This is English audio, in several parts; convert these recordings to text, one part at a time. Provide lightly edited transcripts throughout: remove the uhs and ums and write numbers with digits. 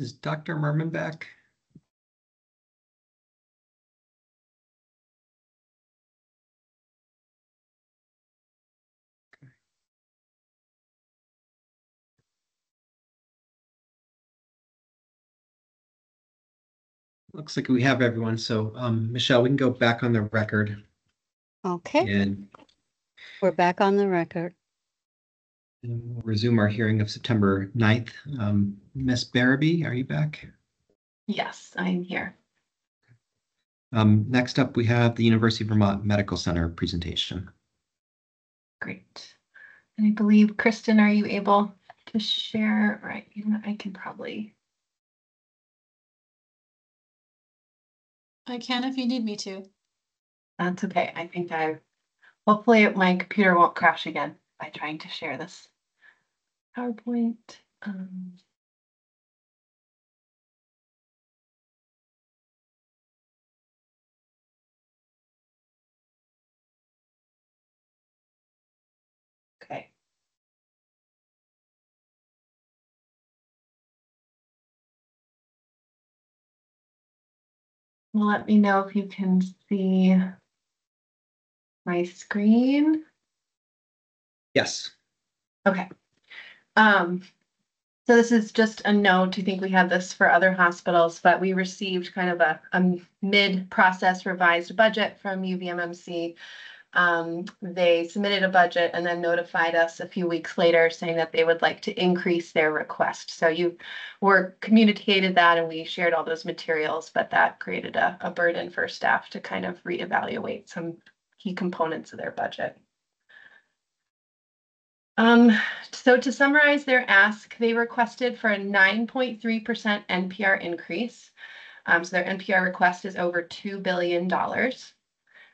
Is Dr. Merman back? Looks like we have everyone. So, Michelle, we can go back on the record Okay, and we're back on the record. we'll resume our hearing of September 9th. Ms. Barabee, are you back? Yes, I am here. Next up, we have the University of Vermont Medical Center presentation. Great. And I believe, Kristen, are you able to share? Right, I can probably. I can if you need me to. That's okay. I think hopefully my computer won't crash again by trying to share this PowerPoint. Okay. Well, let me know if you can see my screen. Yes. Okay. So this is just a note. I think we have this for other hospitals, but we received kind of a mid-process revised budget from UVMMC. They submitted a budget and then notified us a few weeks later saying that they would like to increase their request. So you were communicated that and we shared all those materials, but that created a burden for staff to kind of reevaluate some key components of their budget. So to summarize their ask, they requested for a 9.3% NPR increase. So their NPR request is over $2 billion,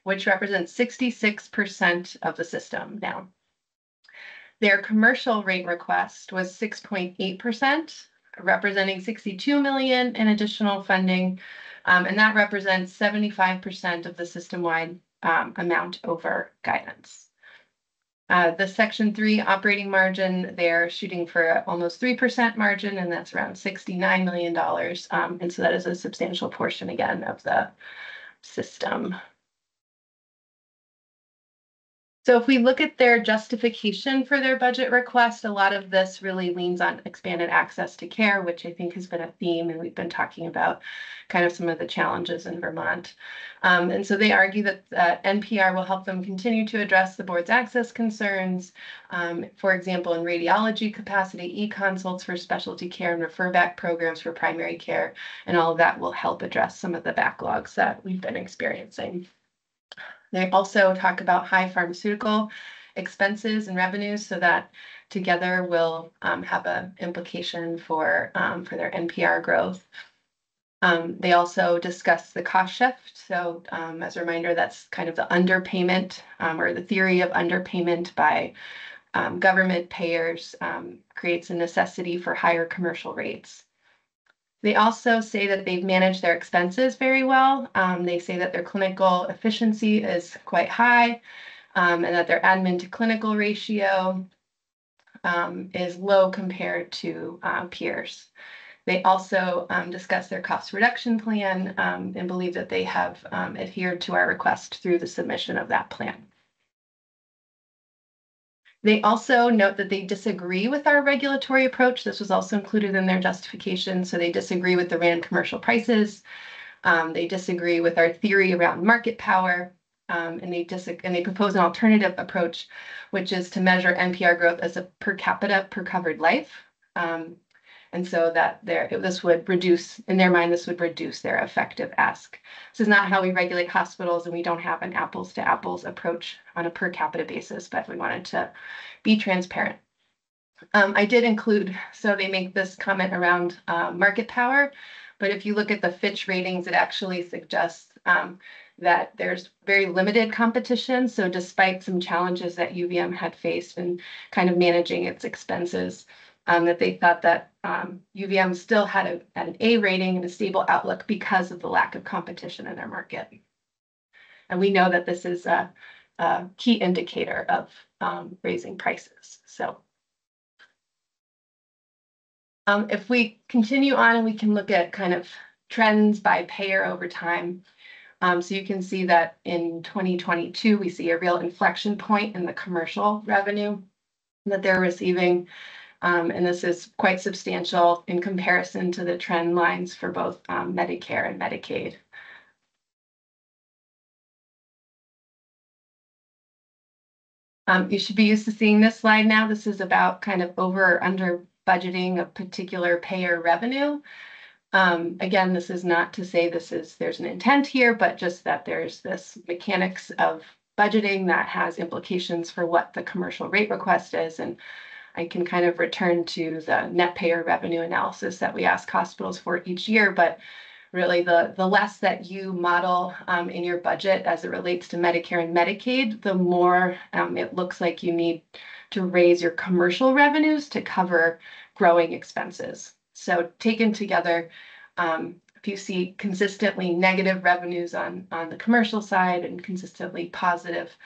which represents 66% of the system now. Their commercial rate request was 6.8%, representing 62 million in additional funding, and that represents 75% of the system-wide amount over guidance. The Section 3 operating margin, they're shooting for almost 3% margin, and that's around $69 million. And so that is a substantial portion, again, of the system. So if we look at their justification for their budget request, a lot of this really leans on expanded access to care, which I think has been a theme, and we've been talking about kind of some of the challenges in Vermont. And so they argue that NPR will help them continue to address the board's access concerns. For example, in radiology capacity, e-consults for specialty care and refer back programs for primary care, and all of that will help address some of the backlogs that we've been experiencing. They also talk about high pharmaceutical expenses and revenues, so that together will have an implication for their NPR growth. They also discuss the cost shift. So as a reminder, that's kind of the underpayment or the theory of underpayment by government payers creates a necessity for higher commercial rates. They also say that they've managed their expenses very well. They say that their clinical efficiency is quite high, and that their admin to clinical ratio is low compared to peers. They also discuss their cost reduction plan and believe that they have adhered to our request through the submission of that plan. They also note that they disagree with our regulatory approach. This was also included in their justification. So they disagree with the RAND commercial prices. They disagree with our theory around market power. And they propose an alternative approach, which is to measure NPR growth as a per capita per covered life. And so that this would reduce, in their mind, this would reduce their effective ask. This is not how we regulate hospitals, and we don't have an apples to apples approach on a per capita basis, but we wanted to be transparent. I did include, so they make this comment around market power, but if you look at the Fitch ratings, it actually suggests that there's very limited competition. So despite some challenges that UVM had faced in kind of managing its expenses, that they thought that UVM still had an A rating and a stable outlook because of the lack of competition in their market. And we know that this is a key indicator of raising prices. So If we continue on and we can look at kind of trends by payer over time. So you can see that in 2022, we see a real inflection point in the commercial revenue that they're receiving. And this is quite substantial in comparison to the trend lines for both Medicare and Medicaid. You should be used to seeing this slide now. This is about kind of over or under budgeting of particular payer revenue. Again, this is not to say there's an intent here, but just that there's this mechanics of budgeting that has implications for what the commercial rate request is. And I can kind of return to the net payer revenue analysis that we ask hospitals for each year, but really the less that you model in your budget as it relates to Medicare and Medicaid, the more it looks like you need to raise your commercial revenues to cover growing expenses. So taken together, if you see consistently negative revenues on the commercial side and consistently positive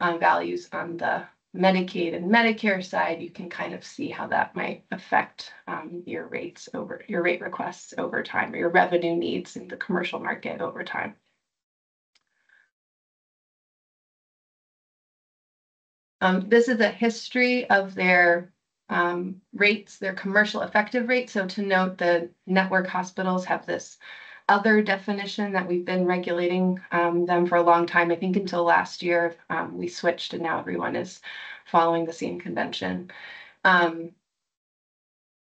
values on the Medicaid and Medicare side, you can kind of see how that might affect your rate requests over time, or your revenue needs in the commercial market over time. This is a history of their rates, their commercial effective rate. So to note, the network hospitals have this other definition that we've been regulating them for a long time. I think until last year we switched, and now everyone is following the same convention.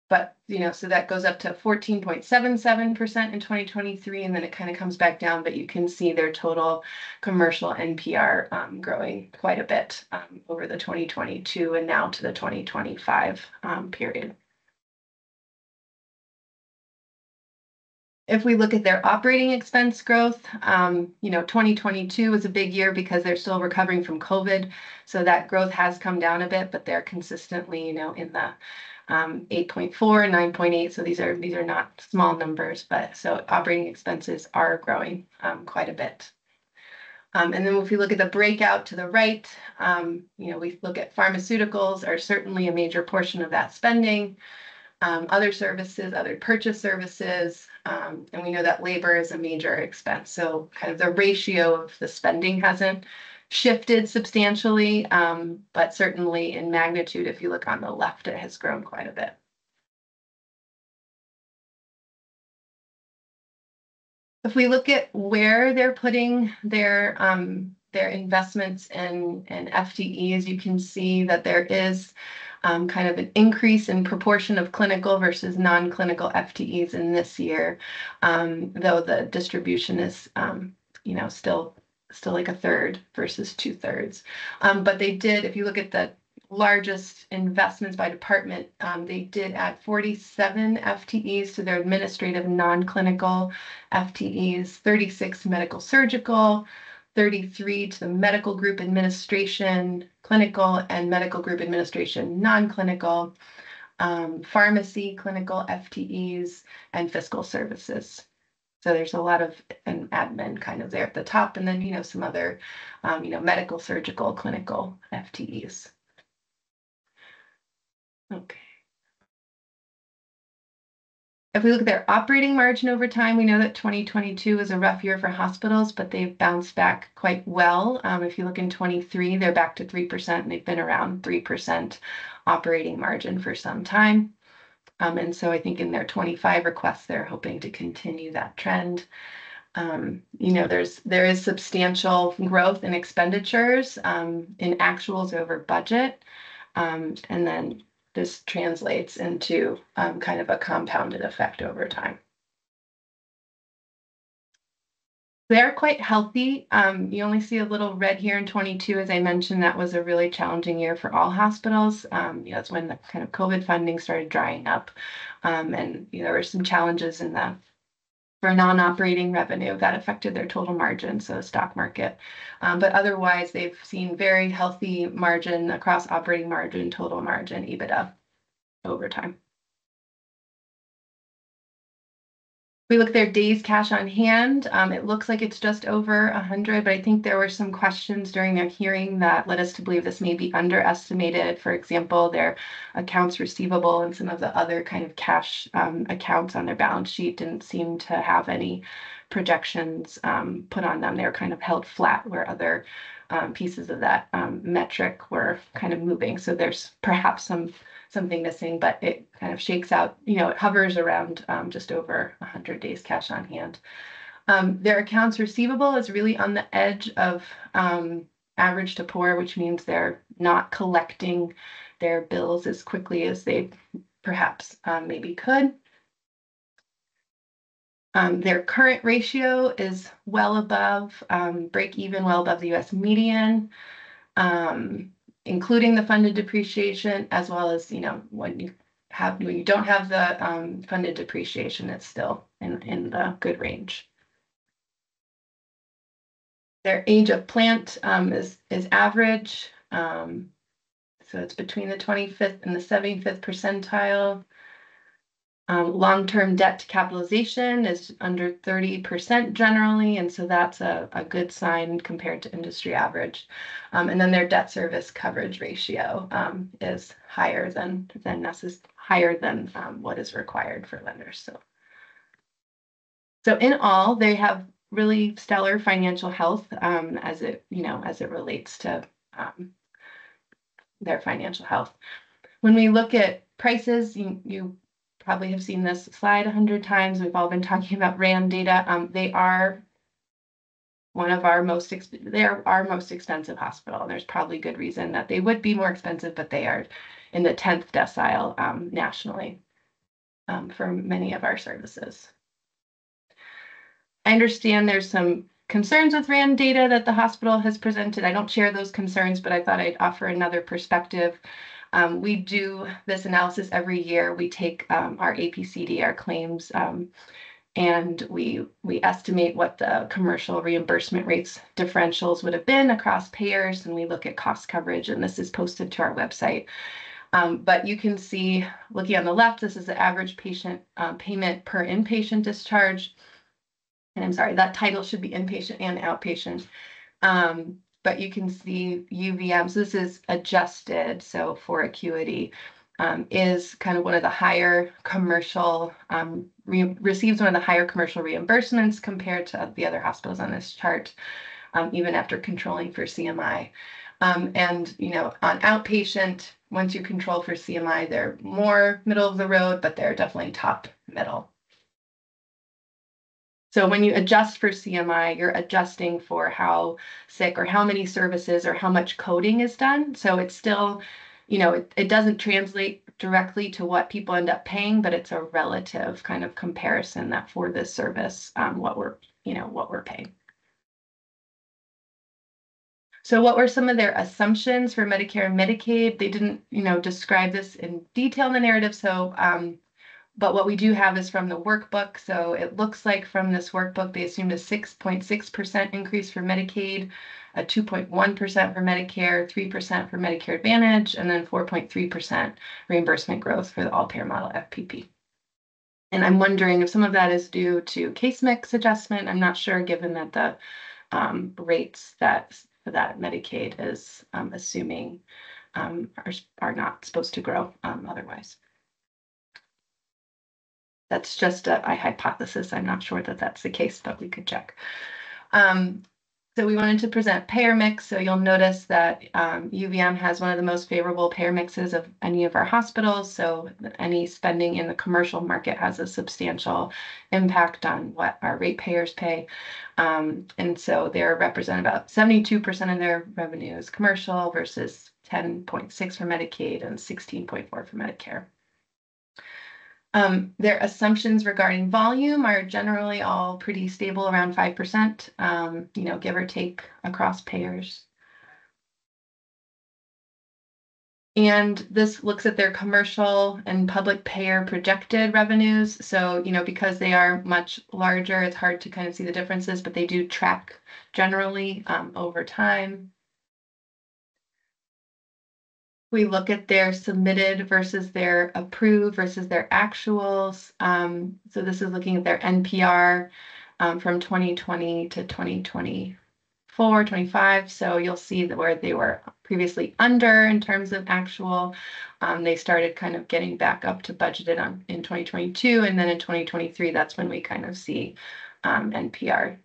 But, so that goes up to 14.77% in 2023, and then it kind of comes back down, but you can see their total commercial NPR growing quite a bit over the 2022 and now to the 2025 period. If we look at their operating expense growth, 2022 was a big year because they're still recovering from COVID. So that growth has come down a bit, but they're consistently, in the 8.4 and 9.8. So these are not small numbers, but so operating expenses are growing quite a bit. And then if we look at the breakout to the right, we look at pharmaceuticals are certainly a major portion of that spending. Other services, other purchase services, and we know that labor is a major expense. So kind of the ratio of the spending hasn't shifted substantially, but certainly in magnitude, if you look on the left, it has grown quite a bit. If we look at where they're putting their investments in FTEs, you can see that there is kind of an increase in proportion of clinical versus non-clinical FTEs in this year, though the distribution is, still like a third versus 2/3. But they did, if you look at the largest investments by department, they did add 47 FTEs to their administrative non-clinical FTEs, 36 medical surgical, 33 to the medical group administration, clinical and medical group administration, non-clinical, pharmacy, clinical FTEs, and fiscal services. So there's a lot of an admin kind of there at the top, and then, some other, medical, surgical, clinical FTEs. Okay. If we look at their operating margin over time, we know that 2022 was a rough year for hospitals, but they've bounced back quite well. If you look in 23, they're back to 3%, and they've been around 3% operating margin for some time. And so I think in their 25 requests, they're hoping to continue that trend. There is substantial growth in expenditures in actuals over budget. And then this translates into kind of a compounded effect over time. They're quite healthy. You only see a little red here in 22. As I mentioned, that was a really challenging year for all hospitals. That's when the kind of COVID funding started drying up. And there were some challenges for non-operating revenue that affected their total margin, so the stock market. But otherwise, they've seen very healthy margin across operating margin, total margin, EBITDA over time. We look at their days cash on hand. It looks like it's just over 100, but I think there were some questions during their hearing that led us to believe this may be underestimated. For example, their accounts receivable and some of the other kind of cash accounts on their balance sheet didn't seem to have any projections put on them. They were kind of held flat where other pieces of that metric were kind of moving. So there's perhaps something missing, but it kind of shakes out, it hovers around just over 100 days cash on hand. Their accounts receivable is really on the edge of average to poor, which means they're not collecting their bills as quickly as they perhaps maybe could. Their current ratio is well above break even, well above the US median. Including the funded depreciation, as well as, when you don't have the funded depreciation, it's still in the good range. Their age of plant is average. So it's between the 25th and the 75th percentile. Long-term debt to capitalization is under 30% generally, and so that's a good sign compared to industry average. And then their debt service coverage ratio is higher than what is required for lenders. So in all, they have really stellar financial health as it relates to their financial health. When we look at prices, you probably have seen this slide 100 times. We've all been talking about RAND data. They are our most expensive hospital, and there's probably good reason that they would be more expensive, but they are in the 10th decile nationally for many of our services. I understand there's some concerns with RAND data that the hospital has presented. I don't share those concerns, but I thought I'd offer another perspective. We do this analysis every year. We take our APCD, our claims, and we estimate what the commercial reimbursement rates differentials would have been across payers, and we look at cost coverage, and this is posted to our website. But you can see, looking on the left, this is the average patient payment per inpatient discharge. And I'm sorry, that title should be inpatient and outpatient. But you can see UVM, so this is adjusted, so for acuity, is kind of one of the higher commercial, receives one of the higher commercial reimbursements compared to the other hospitals on this chart, even after controlling for CMI. And, on outpatient, once you control for CMI, they're more middle of the road, but they're definitely top middle. So when you adjust for CMI, you're adjusting for how sick or how many services or how much coding is done. So it's still, it doesn't translate directly to what people end up paying, but it's a relative kind of comparison that for this service, what we're paying. So what were some of their assumptions for Medicare and Medicaid? They didn't, describe this in detail in the narrative. So, but what we do have is from the workbook. So it looks like from this workbook, they assumed a 6.6% increase for Medicaid, a 2.1% for Medicare, 3% for Medicare Advantage, and then 4.3% reimbursement growth for the all-payer model FPP. And I'm wondering if some of that is due to case mix adjustment. I'm not sure, given that the rates that Medicaid is assuming are not supposed to grow otherwise. That's just a hypothesis. I'm not sure that that's the case, but we could check. So we wanted to present payer mix. So you'll notice that UVM has one of the most favorable payer mixes of any of our hospitals. So any spending in the commercial market has a substantial impact on what our ratepayers pay. And so they represent about 72% of their revenue is commercial versus 10.6 for Medicaid and 16.4 for Medicare. Their assumptions regarding volume are generally all pretty stable, around 5%, give or take across payers. And this looks at their commercial and public payer projected revenues. So, because they are much larger, it's hard to kind of see the differences, but they do track generally over time. We look at their submitted versus their approved versus their actuals. So this is looking at their NPR from 2020 to 2024, 25. So you'll see that where they were previously under in terms of actual, they started kind of getting back up to budgeted in 2022. And then in 2023, that's when we kind of see NPR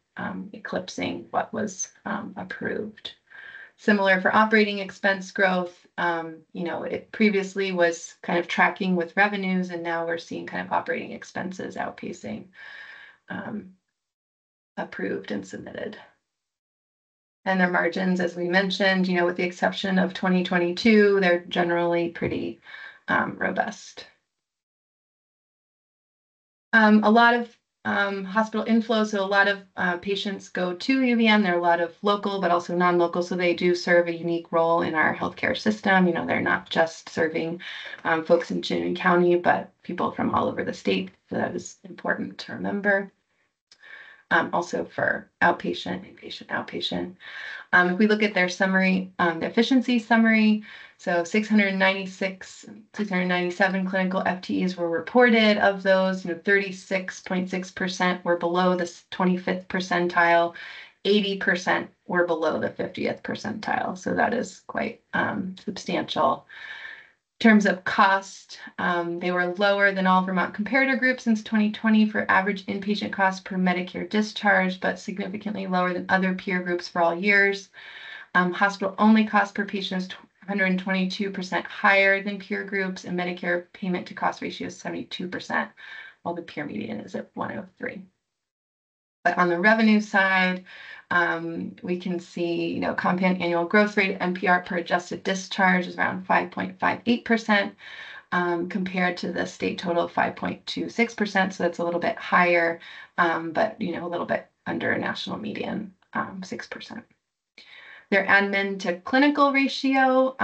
eclipsing what was approved. Similar for operating expense growth, it previously was kind of tracking with revenues, and now we're seeing kind of operating expenses outpacing approved and submitted. And their margins, as we mentioned, with the exception of 2022, they're generally pretty robust. A lot of hospital inflow, so a lot of patients go to UVM. There are a lot of local, but also non-local, so they do serve a unique role in our healthcare system. They're not just serving folks in Chittenden County, but people from all over the state. So that is important to remember. Also for outpatient, inpatient, outpatient. If we look at their summary, the efficiency summary, so 697 clinical FTEs were reported. Of those, 36.6% were below the 25th percentile, 80% were below the 50th percentile. So that is quite substantial. In terms of cost, they were lower than all Vermont comparator groups since 2020 for average inpatient cost per Medicare discharge, but significantly lower than other peer groups for all years. Hospital-only cost per patient is 122% higher than peer groups, and Medicare payment to cost ratio is 72%, while the peer median is at 103. But on the revenue side, we can see, compound annual growth rate, NPR per adjusted discharge is around 5.58%, compared to the state total of 5.26%. So that's a little bit higher, but, a little bit under national median, 6%. Their admin to clinical ratio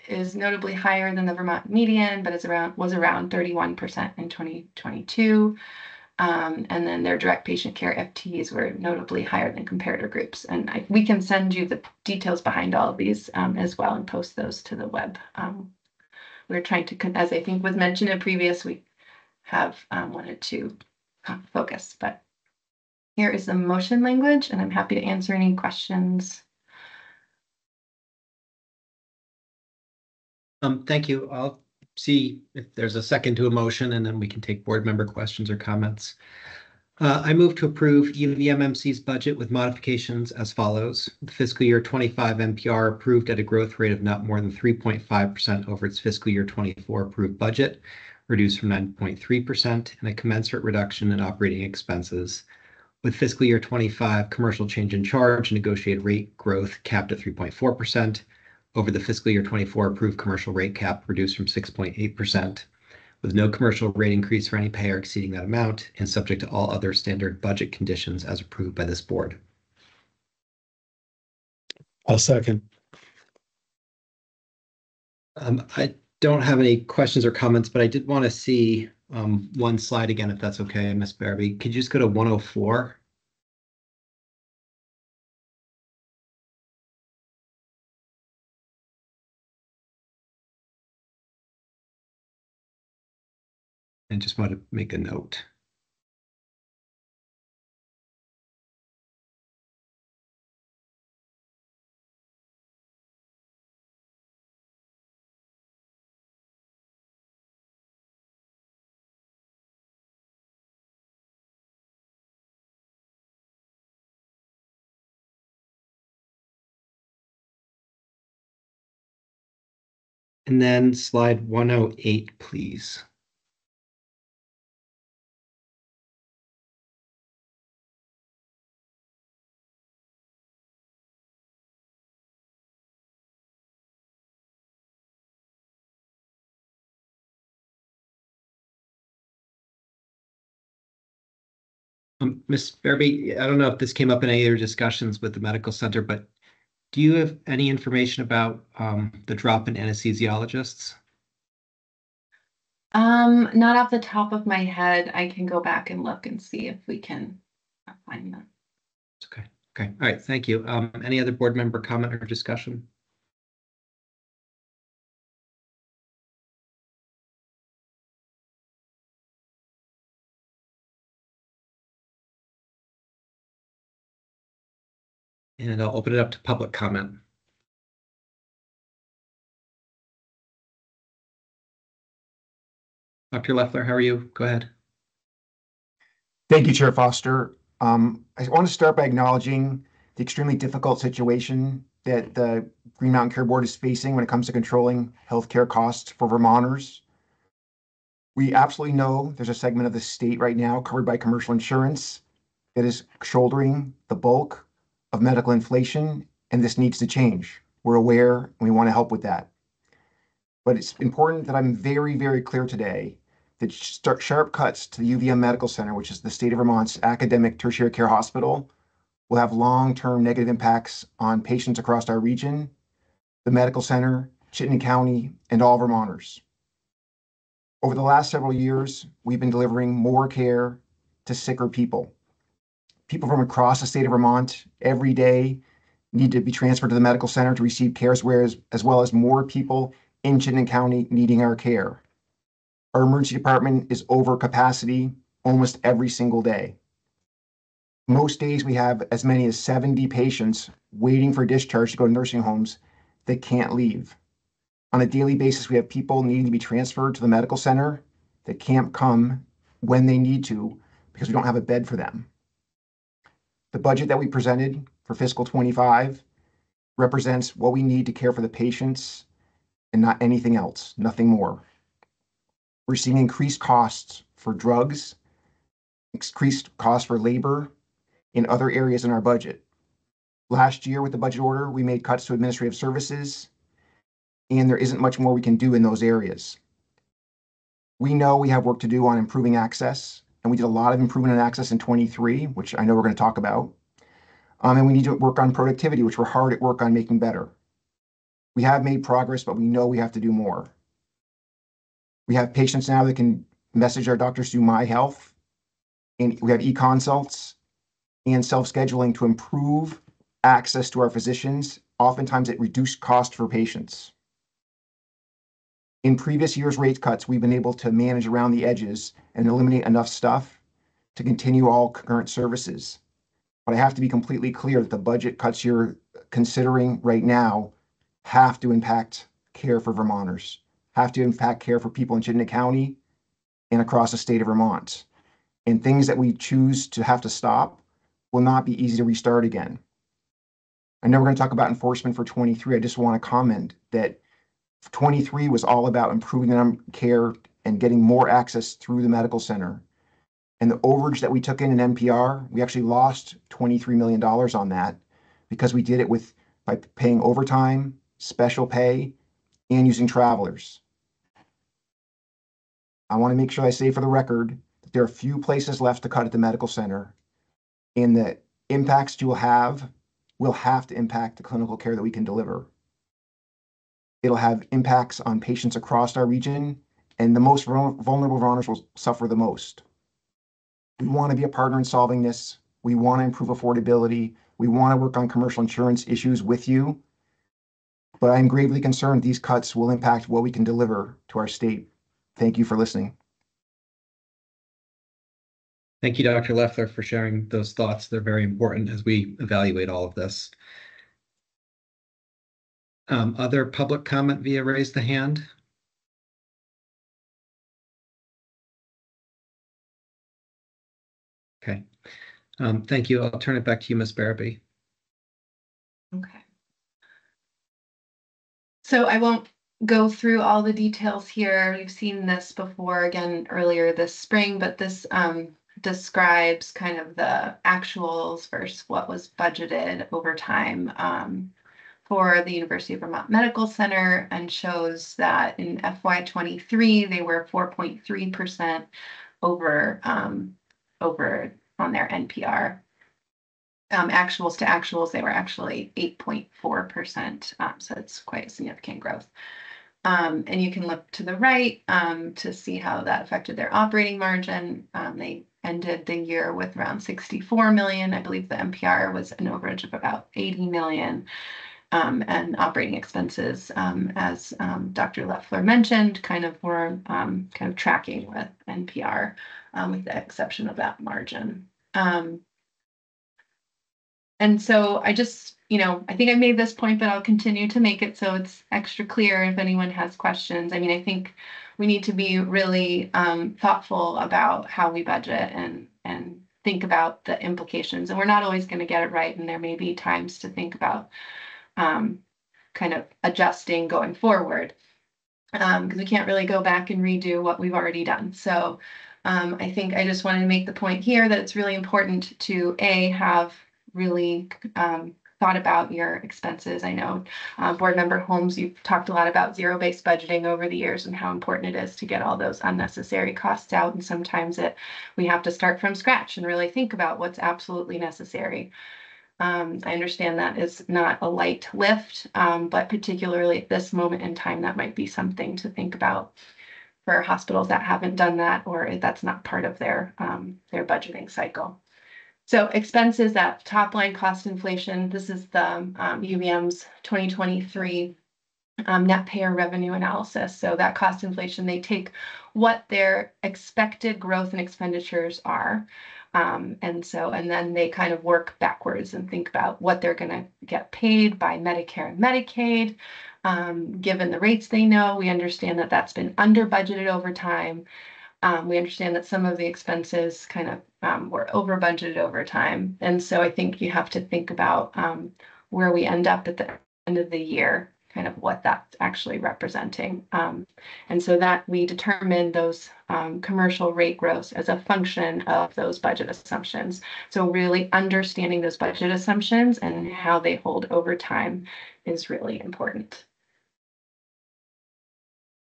is notably higher than the Vermont median, but was around 31% in 2022. And then their direct patient care FTEs were notably higher than comparator groups. And we can send you the details behind all of these as well and post those to the web. We're trying to, as I think was mentioned in previous, we have wanted to focus, but here is the motion language, and I'm happy to answer any questions. Thank you. I'll see if there's a second to a motion, and then we can take board member questions or comments. I move to approve UVMMC's budget with modifications as follows. The fiscal year 25 NPR approved at a growth rate of not more than 3.5% over its fiscal year 24 approved budget, reduced from 9.3%, and a commensurate reduction in operating expenses. With fiscal year 25 commercial change in charge and negotiated rate growth capped at 3.4%, over the fiscal year 24 approved commercial rate cap reduced from 6.8%, with no commercial rate increase for any payer exceeding that amount and subject to all other standard budget conditions as approved by this board. I'll second. I don't have any questions or comments, but I did want to see one slide again, if that's okay, Ms. Barabee. Could you just go to 104? And just want to make a note. And then slide 108, please. Ms. Barabee, I don't know if this came up in any of your discussions with the medical center, but do you have any information about the drop in anesthesiologists? Not off the top of my head. I can go back and look and see if we can find them. Okay. Okay. All right. Thank you. Any other board member comment or discussion? And I'll open it up to public comment. Dr. Leffler, how are you? Go ahead. Thank you, Chair Foster. I want to start by acknowledging the extremely difficult situation that the Green Mountain Care Board is facing when it comes to controlling healthcare costs for Vermonters. We absolutely know there's a segment of the state right now covered by commercial insurance that is shouldering the bulk of medical inflation, and this needs to change. We're aware and we want to help with that. But it's important that I'm very, very clear today that sharp cuts to the UVM Medical Center, which is the state of Vermont's academic tertiary care hospital, will have long-term negative impacts on patients across our region, the medical center, Chittenden County, and all Vermonters. Over the last several years, we've been delivering more care to sicker people. People from across the state of Vermont every day need to be transferred to the medical center to receive care, as well as more people in Chittenden County needing our care. Our emergency department is over capacity almost every single day. Most days we have as many as 70 patients waiting for discharge to go to nursing homes that can't leave. On a daily basis, we have people needing to be transferred to the medical center that can't come when they need to because we don't have a bed for them. The budget that we presented for fiscal 25 represents what we need to care for the patients and not anything else, nothing more. We're seeing increased costs for drugs, increased costs for labor in other areas in our budget. Last year with the budget order, we made cuts to administrative services, and there isn't much more we can do in those areas. We know we have work to do on improving access, and we did a lot of improvement in access in 23, which I know we're going to talk about. And we need to work on productivity, which we're hard at work on making better. We have made progress, but we know we have to do more. We have patients now that can message our doctors through My Health, and we have e-consults and self-scheduling to improve access to our physicians, oftentimes at reduced cost for patients. In previous years' rate cuts, we've been able to manage around the edges and eliminate enough stuff to continue all current services. But I have to be completely clear that the budget cuts you're considering right now have to impact care for Vermonters, have to impact care for people in Chittenden County and across the state of Vermont. And things that we choose to have to stop will not be easy to restart again. I know we're going to talk about enforcement for 23. I just want to comment that 23 was all about improving the care and getting more access through the medical center. And the overage that we took in NPR, we actually lost $23 million on that because we did it by paying overtime, special pay, and using travelers. I want to make sure I say for the record that there are few places left to cut at the medical center, and the impacts you will have to impact the clinical care that we can deliver. It'll have impacts on patients across our region, and the most vulnerable Vermonters will suffer the most. We want to be a partner in solving this. We want to improve affordability. We want to work on commercial insurance issues with you. But I'm gravely concerned these cuts will impact what we can deliver to our state. Thank you for listening. Thank you, Dr. Leffler, for sharing those thoughts. They're very important as we evaluate all of this. Other public comment via raise the hand? Okay. Thank you. I'll turn it back to you, Ms. Barabee. Okay. So I won't go through all the details here. We've seen this before again earlier this spring, but this describes kind of the actuals versus what was budgeted over time for the University of Vermont Medical Center, and shows that in FY23 they were 4.3% over on their NPR. Actuals to actuals, they were actually 8.4%. So it's quite a significant growth. And you can look to the right to see how that affected their operating margin. They ended the year with around 64 million. I believe the NPR was an overage of about 80 million. And operating expenses, as Dr. Leffler mentioned, kind of were kind of tracking with NPR, with the exception of that margin. And so I just, I think I made this point, but I'll continue to make it so it's extra clear if anyone has questions. I mean, I think we need to be really thoughtful about how we budget and think about the implications. And we're not always going to get it right. And there may be times to think about kind of adjusting going forward, because we can't really go back and redo what we've already done. So I think I just wanted to make the point here that it's really important to have really thought about your expenses. I know Board Member Holmes, you've talked a lot about zero-based budgeting over the years and how important it is to get all those unnecessary costs out. And sometimes we have to start from scratch and really think about what's absolutely necessary. I understand that is not a light lift, but particularly at this moment in time, that might be something to think about for hospitals that haven't done that, or if that's not part of their budgeting cycle. So expenses, that top line cost inflation, this is the UVM's 2023 net payer revenue analysis. So that cost inflation, they take what their expected growth and expenditures are. And then they kind of work backwards and think about what they're going to get paid by Medicare and Medicaid. Given the rates they know, we understand that that's been under budgeted over time. We understand that some of the expenses kind of were over budgeted over time. And so I think you have to think about where we end up at the end of the year, kind of what that's actually representing. And so that we determine those commercial rate growths as a function of those budget assumptions. So really understanding those budget assumptions and how they hold over time is really important.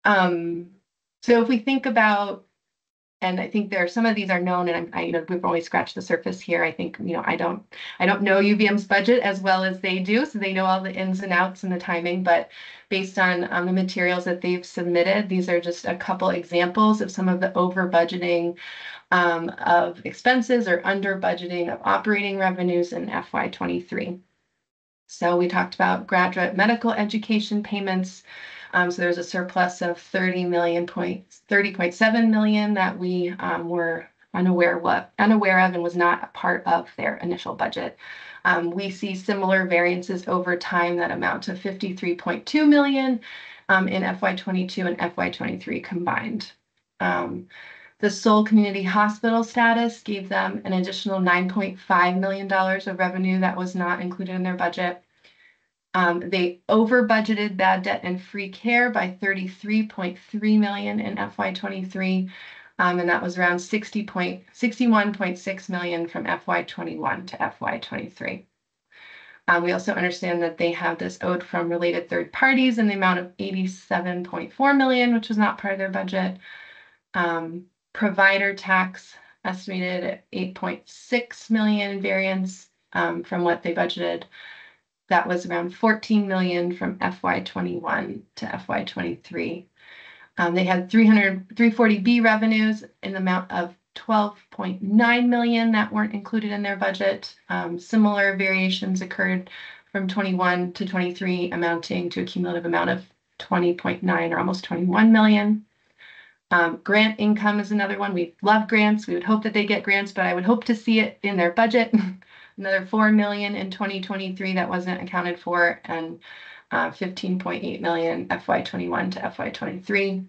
So if we think about, and I think some of these are known, and we've only scratched the surface here. I think, I don't know UVM's budget as well as they do, so they know all the ins and outs and the timing, but based on the materials that they've submitted, these are just a couple examples of some of the over budgeting of expenses or under budgeting of operating revenues in FY23. So we talked about graduate medical education payments. So there's a surplus of $30.7 million that we were unaware of and was not a part of their initial budget. We see similar variances over time that amount to $53.2 million in FY22 and FY23 combined. The Seoul Community Hospital status gave them an additional $9.5 million of revenue that was not included in their budget. They over budgeted bad debt and free care by $33.3 million in FY23, and that was around $61.6 million from FY21 to FY23. We also understand that they have this owed from related third parties in the amount of $87.4 million, which was not part of their budget. Provider tax estimated at $8.6 million variance from what they budgeted. That was around $14 million from FY21 to FY23. They had 340B revenues in the amount of $12.9 million that weren't included in their budget. Similar variations occurred from 21 to 23, amounting to a cumulative amount of 20.9 or almost 21 million. Grant income is another one. We love grants. We would hope that they get grants, but I would hope to see it in their budget. Another $4 million in 2023 that wasn't accounted for, and $15.8 million FY21 to FY23.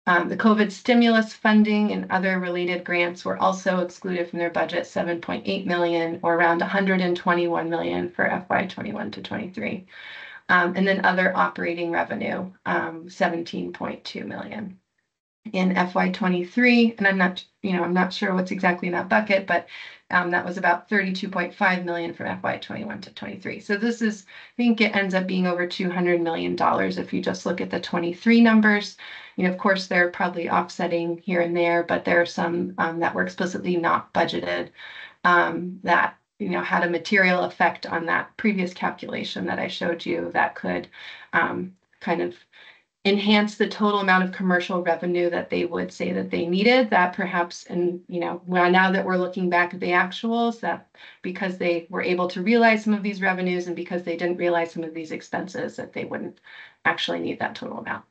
The COVID stimulus funding and other related grants were also excluded from their budget, $7.8 million or around $121 million for FY21 to 23. And then other operating revenue, $17.2 million. In FY23, and I'm not sure what's exactly in that bucket, but that was about $32.5 million from FY21 to 23. So this is, I think it ends up being over $200 million if you just look at the 23 numbers. Of course, they're probably offsetting here and there, but there are some that were explicitly not budgeted that had a material effect on that previous calculation that I showed you that could kind of enhance the total amount of commercial revenue that they would say that they needed, that perhaps, and now that we're looking back at the actuals, that because they were able to realize some of these revenues and because they didn't realize some of these expenses, that they wouldn't actually need that total amount.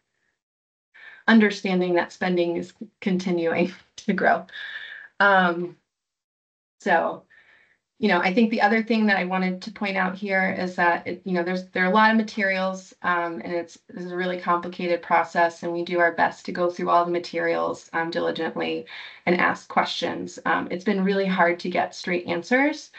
Understanding that spending is continuing to grow. So I think the other thing that I wanted to point out here is that there are a lot of materials, and this is a really complicated process, and we do our best to go through all the materials diligently and ask questions. It's been really hard to get straight answers,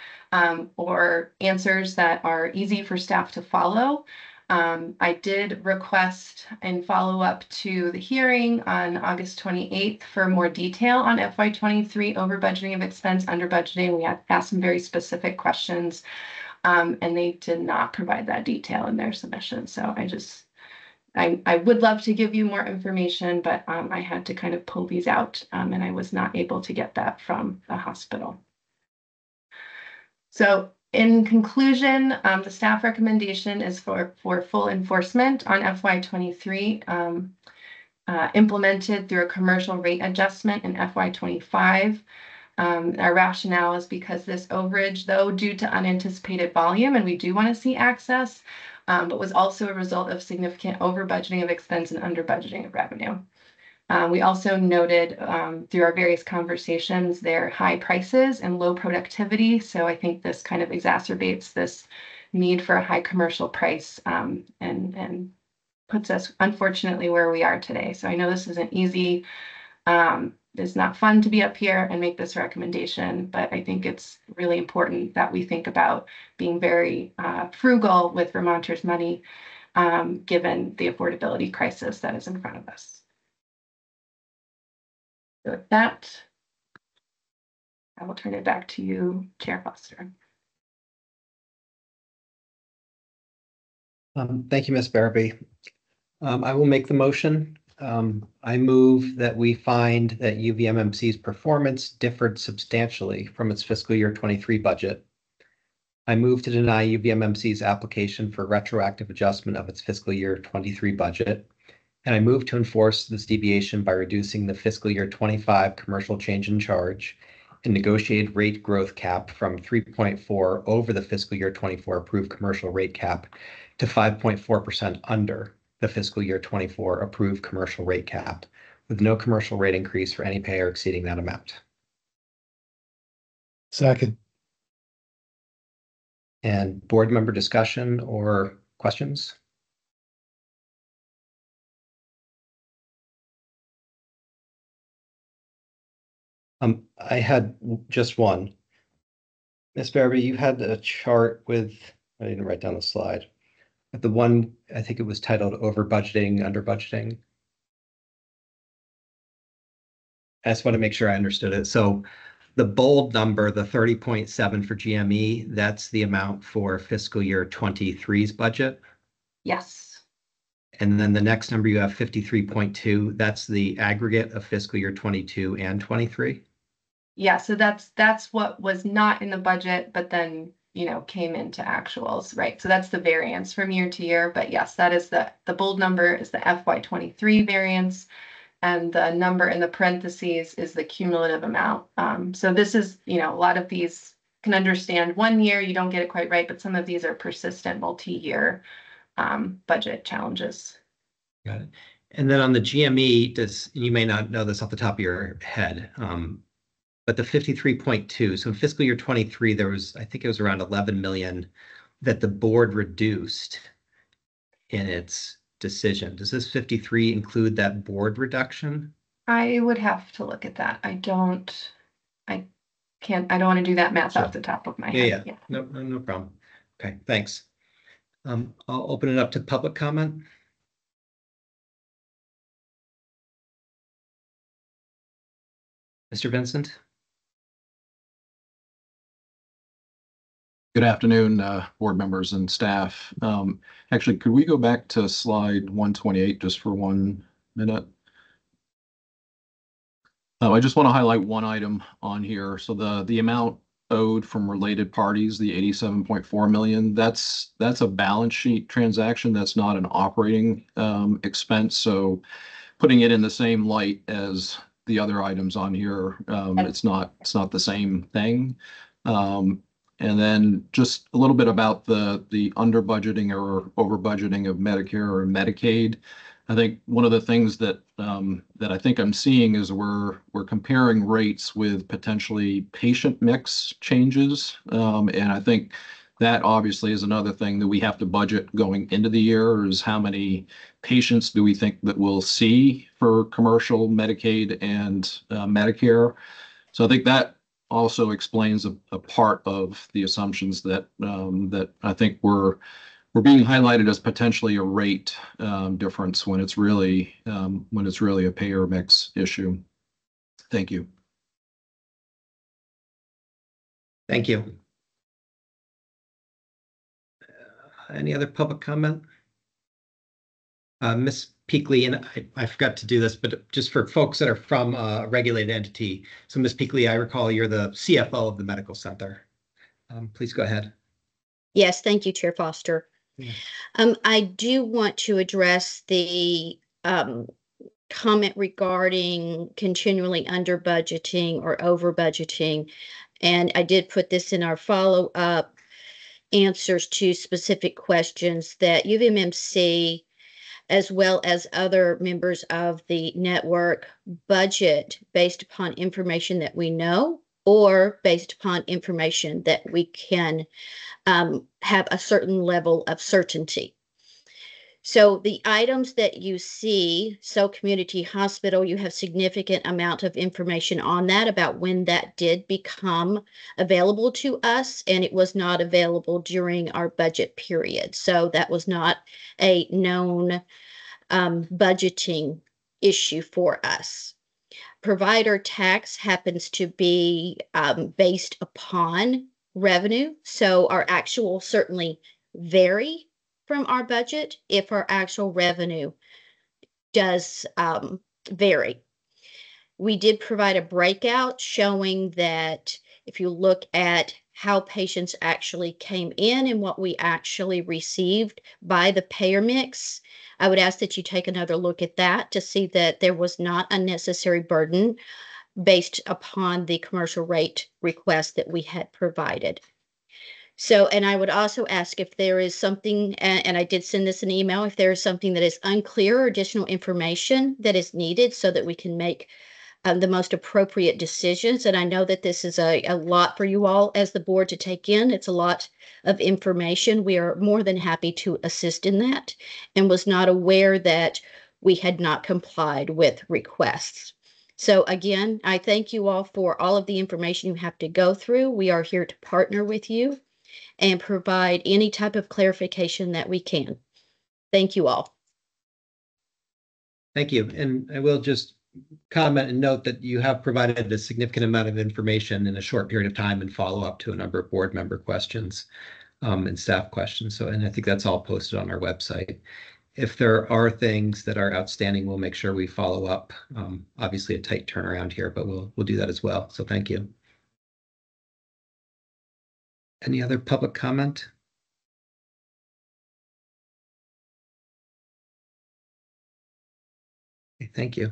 or answers that are easy for staff to follow. I did request and follow up to the hearing on August 28th for more detail on FY23 over budgeting of expense, under budgeting. We had asked some very specific questions, and they did not provide that detail in their submission. So I would love to give you more information, but I had to kind of pull these out, and I was not able to get that from the hospital. So in conclusion, the staff recommendation is for full enforcement on FY23, implemented through a commercial rate adjustment in FY25. Our rationale is because this overage, though due to unanticipated volume, and we do want to see access, but was also a result of significant over budgeting of expense and under budgeting of revenue. We also noted through our various conversations their high prices and low productivity. So I think this kind of exacerbates this need for a high commercial price, and puts us unfortunately where we are today. So I know this isn't easy. It's not fun to be up here and make this recommendation, but I think it's really important that we think about being very frugal with Vermonters' money, given the affordability crisis that is in front of us. So with that, I will turn it back to you, Chair Foster. Thank you, Ms. Barabee. I will make the motion. I move that we find that UVMMC's performance differed substantially from its fiscal year 23 budget. I move to deny UVMMC's application for retroactive adjustment of its fiscal year 23 budget. And I move to enforce this deviation by reducing the fiscal year 25 commercial change in charge and negotiated rate growth cap from 3.4 over the fiscal year 24 approved commercial rate cap to 5.4% under the fiscal year 24 approved commercial rate cap, with no commercial rate increase for any payer exceeding that amount. Second. And board member discussion or questions? I had just one. Ms. Barabee, you had a chart with, I didn't write down the slide, but the one, I think it was titled over budgeting, under budgeting. I just want to make sure I understood it. So the bold number, the 30.7 for GME, that's the amount for fiscal year 23's budget. Yes. And then the next number you have 53.2, that's the aggregate of fiscal year 22 and 23. Yeah, so that's what was not in the budget, but then, came into actuals, right? So that's the variance from year to year. But yes, that is the bold number is the FY23 variance, and the number in the parentheses is the cumulative amount. So this is, a lot of these can understand 1 year, you don't get it quite right, but some of these are persistent multi-year budget challenges. Got it. And then on the GME, you may not know this off the top of your head, but the 53.2, so in fiscal year 23, there was, I think it was around 11 million that the board reduced in its decision. Does this 53 include that board reduction? I would have to look at that. I don't want to do that math Sure. off the top of my head. Yeah. No problem. Okay, thanks. I'll open it up to public comment. Mr. Vincent? Good afternoon, board members and staff. Actually, could we go back to slide 128 just for 1 minute? I just want to highlight one item on here. So the amount owed from related parties, the 87.4 million, that's a balance sheet transaction. That's not an operating expense. So putting it in the same light as the other items on here, it's not the same thing. And then just a little bit about the under budgeting or over budgeting of Medicare or Medicaid. I think one of the things that that I think I'm seeing is we're comparing rates with potentially patient mix changes, and I think that obviously is another thing that we have to budget going into the year, is how many patients do we think that we'll see for commercial, Medicaid, and Medicare. So I think that also explains a part of the assumptions that that I think we're being highlighted as potentially a rate difference when it's really a payer mix issue. Thank you. Thank you. Any other public comment? Ms. Peakley, and I forgot to do this, but just for folks that are from a regulated entity. So Ms. Peakley, I recall you're the CFO of the medical center. Please go ahead. Yes, thank you, Chair Foster. Yeah. I do want to address the comment regarding continually under budgeting or over budgeting. And I did put this in our follow-up answers to specific questions that UVMMC, as well as other members of the network, budget based upon information that we know or based upon information that we can have a certain level of certainty. So the items that you see, so community hospital, you have significant amount of information on that about when that did become available to us, and it was not available during our budget period. So that was not a known budgeting issue for us. Provider tax happens to be based upon revenue, so our actual certainly vary from our budget if our actual revenue does vary. We did provide a breakout showing that if you look at how patients actually came in and what we actually received by the payer mix, I would ask that you take another look at that to see that there was not unnecessary burden based upon the commercial rate request that we had provided. So, and I would also ask if there is something, and I did send this an email, if there is something that is unclear or additional information that is needed so that we can make the most appropriate decisions. And I know that this is a lot for you all as the board to take in. It's a lot of information. We are more than happy to assist in that, and was not aware that we had not complied with requests. So again, I thank you all for all of the information you have to go through. We are here to partner with you and provide any type of clarification that we can. Thank you all. Thank you. And I will just comment and note that you have provided a significant amount of information in a short period of time and follow up to a number of board member questions and staff questions. So, and I think that's all posted on our website. If there are things that are outstanding, we'll make sure we follow up. Obviously a tight turnaround here, but we'll do that as well. So thank you. Any other public comment? Okay, thank you.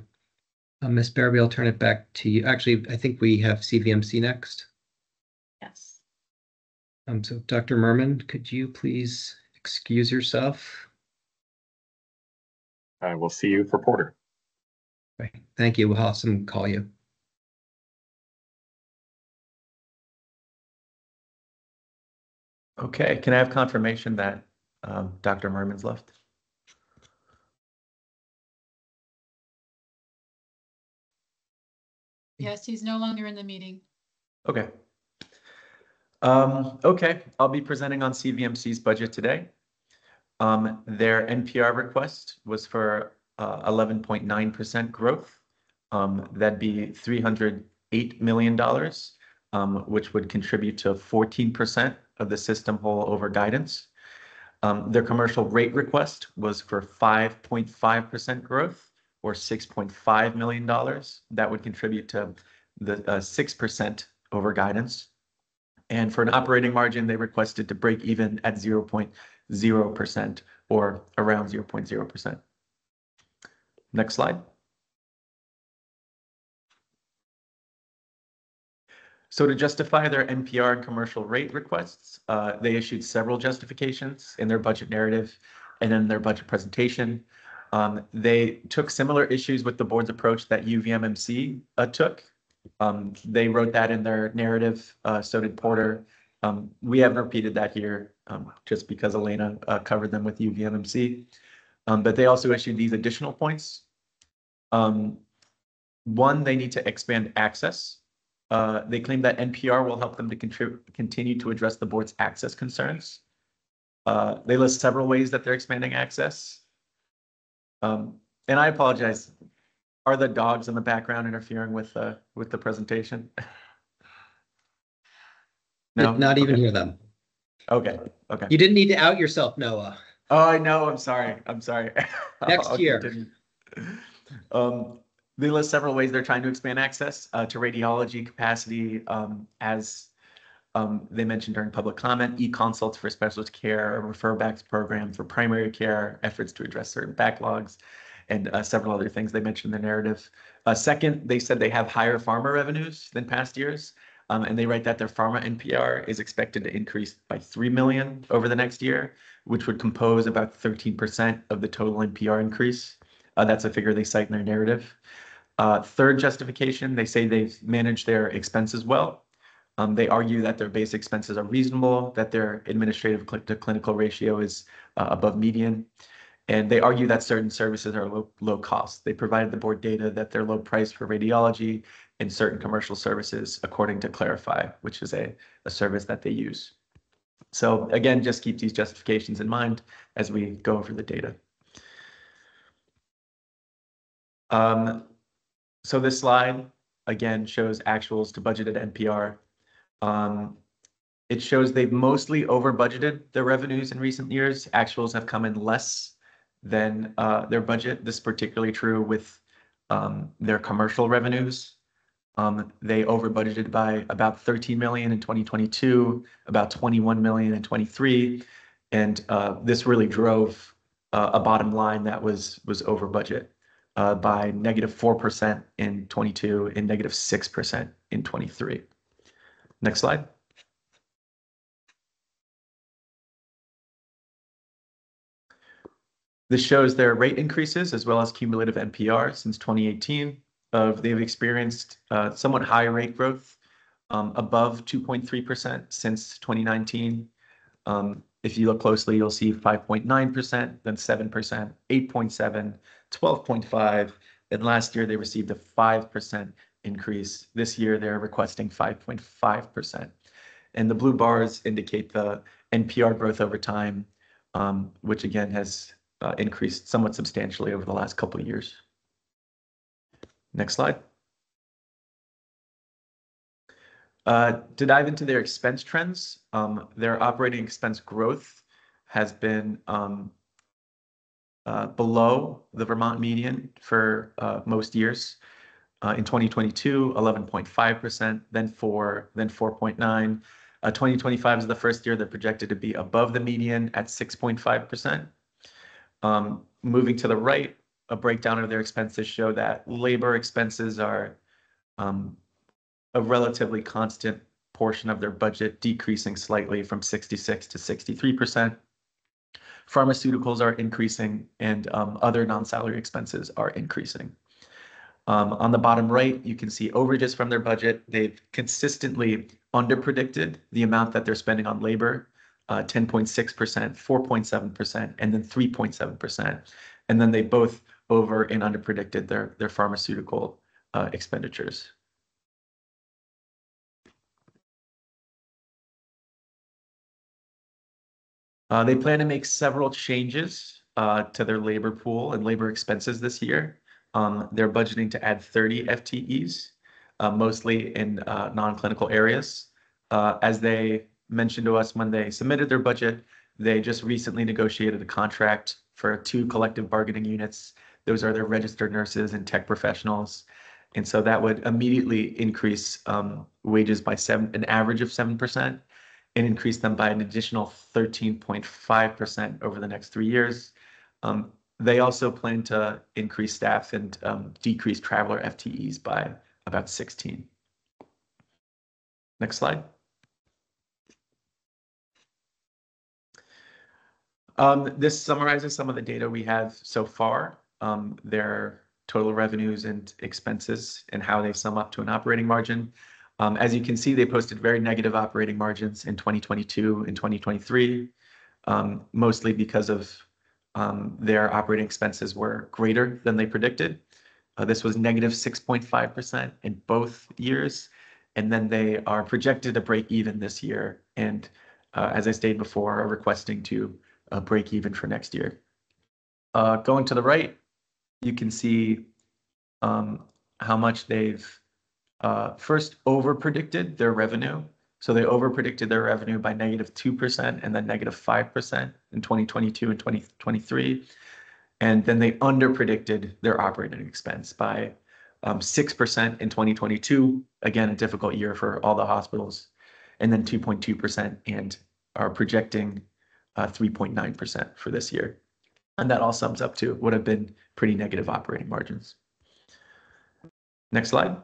Ms. Barabee, I'll turn it back to you. Actually, I think we have CVMC next. Yes. So Dr. Merman, could you please excuse yourself? I will see you for Porter. Right. Thank you. We'll have some call you. Okay, can I have confirmation that Dr. Merman's left? Yes, he's no longer in the meeting. Okay. Okay, I'll be presenting on CVMC's budget today. Their NPR request was for 11.9% growth. That'd be $308 million, which would contribute to 14% of the system whole over guidance. Their commercial rate request was for 5.5% growth, or $6.5 million. That would contribute to the 6% over guidance. And for an operating margin, they requested to break even at 0.0%, or around 0.0%. Next slide. So to justify their NPR and commercial rate requests, they issued several justifications in their budget narrative and in their budget presentation. They took similar issues with the board's approach that UVMMC took. They wrote that in their narrative, so did Porter. We haven't repeated that here just because Elena covered them with UVMMC. But they also issued these additional points. One, they need to expand access. They claim that NPR will help them to continue to address the board's access concerns. They list several ways that they're expanding access. And I apologize. Are the dogs in the background interfering with the presentation? No, Did not even okay. hear them. Okay. Okay. You didn't need to out yourself, Noah. Oh, I know. I'm sorry. I'm sorry. Next year. Continue. They list several ways they're trying to expand access to radiology capacity, as they mentioned during public comment, e-consults for specialist care, a refer-backs program for primary care, efforts to address certain backlogs, and several other things they mentioned in the narrative. Second, they said they have higher pharma revenues than past years, and they write that their pharma NPR is expected to increase by 3 million over the next year, which would compose about 13% of the total NPR increase. That's a figure they cite in their narrative. Third justification, they say they've managed their expenses well. They argue that their base expenses are reasonable, that their administrative to clinical ratio is above median. And they argue that certain services are low cost. They provided the board data that they're low price for radiology and certain commercial services, according to Clarify, which is a service that they use. So again, just keep these justifications in mind as we go over the data. So this slide, again, shows actuals to budgeted NPR. It shows they've mostly over budgeted their revenues in recent years. Actuals have come in less than their budget. This is particularly true with their commercial revenues. They over budgeted by about 13 million in 2022, about 21 million in 23. And this really drove a bottom line that was over budget by -4% in 22 and -6% in 23. Next slide. This shows their rate increases as well as cumulative NPR since 2018. They've experienced somewhat high rate growth, above 2.3% since 2019. If you look closely, you'll see 5.9%, then 7%, 8.7, 12.5, and last year they received a 5% increase. This year they're requesting 5.5%. And the blue bars indicate the NPR growth over time, which again has increased somewhat substantially over the last couple of years. Next slide. To dive into their expense trends, their operating expense growth has been below the Vermont median for most years. In 2022, 11.5%, then 4, then 4.9. 2025 is the first year they're projected to be above the median at 6.5%. Moving to the right, a breakdown of their expenses show that labor expenses are a relatively constant portion of their budget, decreasing slightly from 66 to 63%. Pharmaceuticals are increasing, and other non-salary expenses are increasing. On the bottom right, you can see overages from their budget. They've consistently underpredicted the amount that they're spending on labor, 10.6%, 4.7%, and then 3.7%. And then they both over and underpredicted their pharmaceutical expenditures. They plan to make several changes to their labor pool and labor expenses this year. They're budgeting to add 30 FTEs, mostly in non-clinical areas. As they mentioned to us when they submitted their budget, they just recently negotiated a contract for 2 collective bargaining units. Those are their registered nurses and tech professionals. And so that would immediately increase wages by an average of 7%. And increase them by an additional 13.5% over the next 3 years. They also plan to increase staff and decrease traveler FTEs by about 16. Next slide. This summarizes some of the data we have so far, their total revenues and expenses and how they sum up to an operating margin. As you can see, they posted very negative operating margins in 2022 and 2023, mostly because of their operating expenses were greater than they predicted. This was negative 6.5% in both years, and then they are projected to break even this year. And as I stated before, are requesting to break even for next year. Going to the right, you can see how much they've first over-predicted their revenue. So they over-predicted their revenue by negative 2% and then negative 5% in 2022 and 2023. And then they under-predicted their operating expense by 6% in 2022, again, a difficult year for all the hospitals, and then 2.2% and are projecting 3.9% for this year. And that all sums up to what have been pretty negative operating margins. Next slide.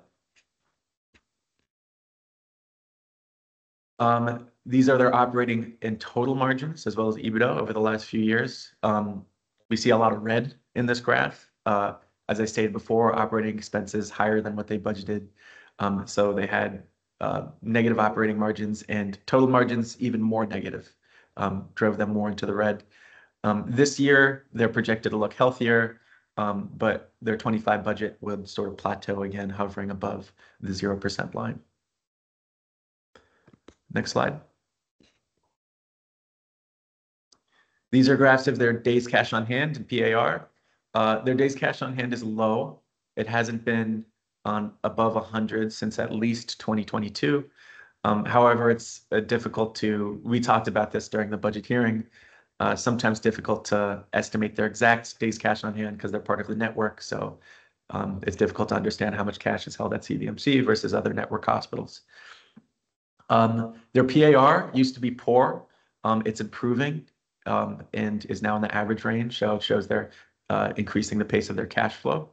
These are their operating and total margins as well as EBITDA over the last few years. We see a lot of red in this graph. As I stated before, operating expenses higher than what they budgeted. So they had negative operating margins, and total margins even more negative, drove them more into the red. This year, they're projected to look healthier, but their 25 budget would sort of plateau again, hovering above the 0% line. Next slide. These are graphs of their days cash on hand and PAR. Their days cash on hand is low. It hasn't been above 100 since at least 2022. However, it's difficult we talked about this during the budget hearing, sometimes difficult to estimate their exact days cash on hand because they're part of the network. So it's difficult to understand how much cash is held at CVMC versus other network hospitals. Their PAR used to be poor. It's improving and is now in the average range. So it shows they're increasing the pace of their cash flow.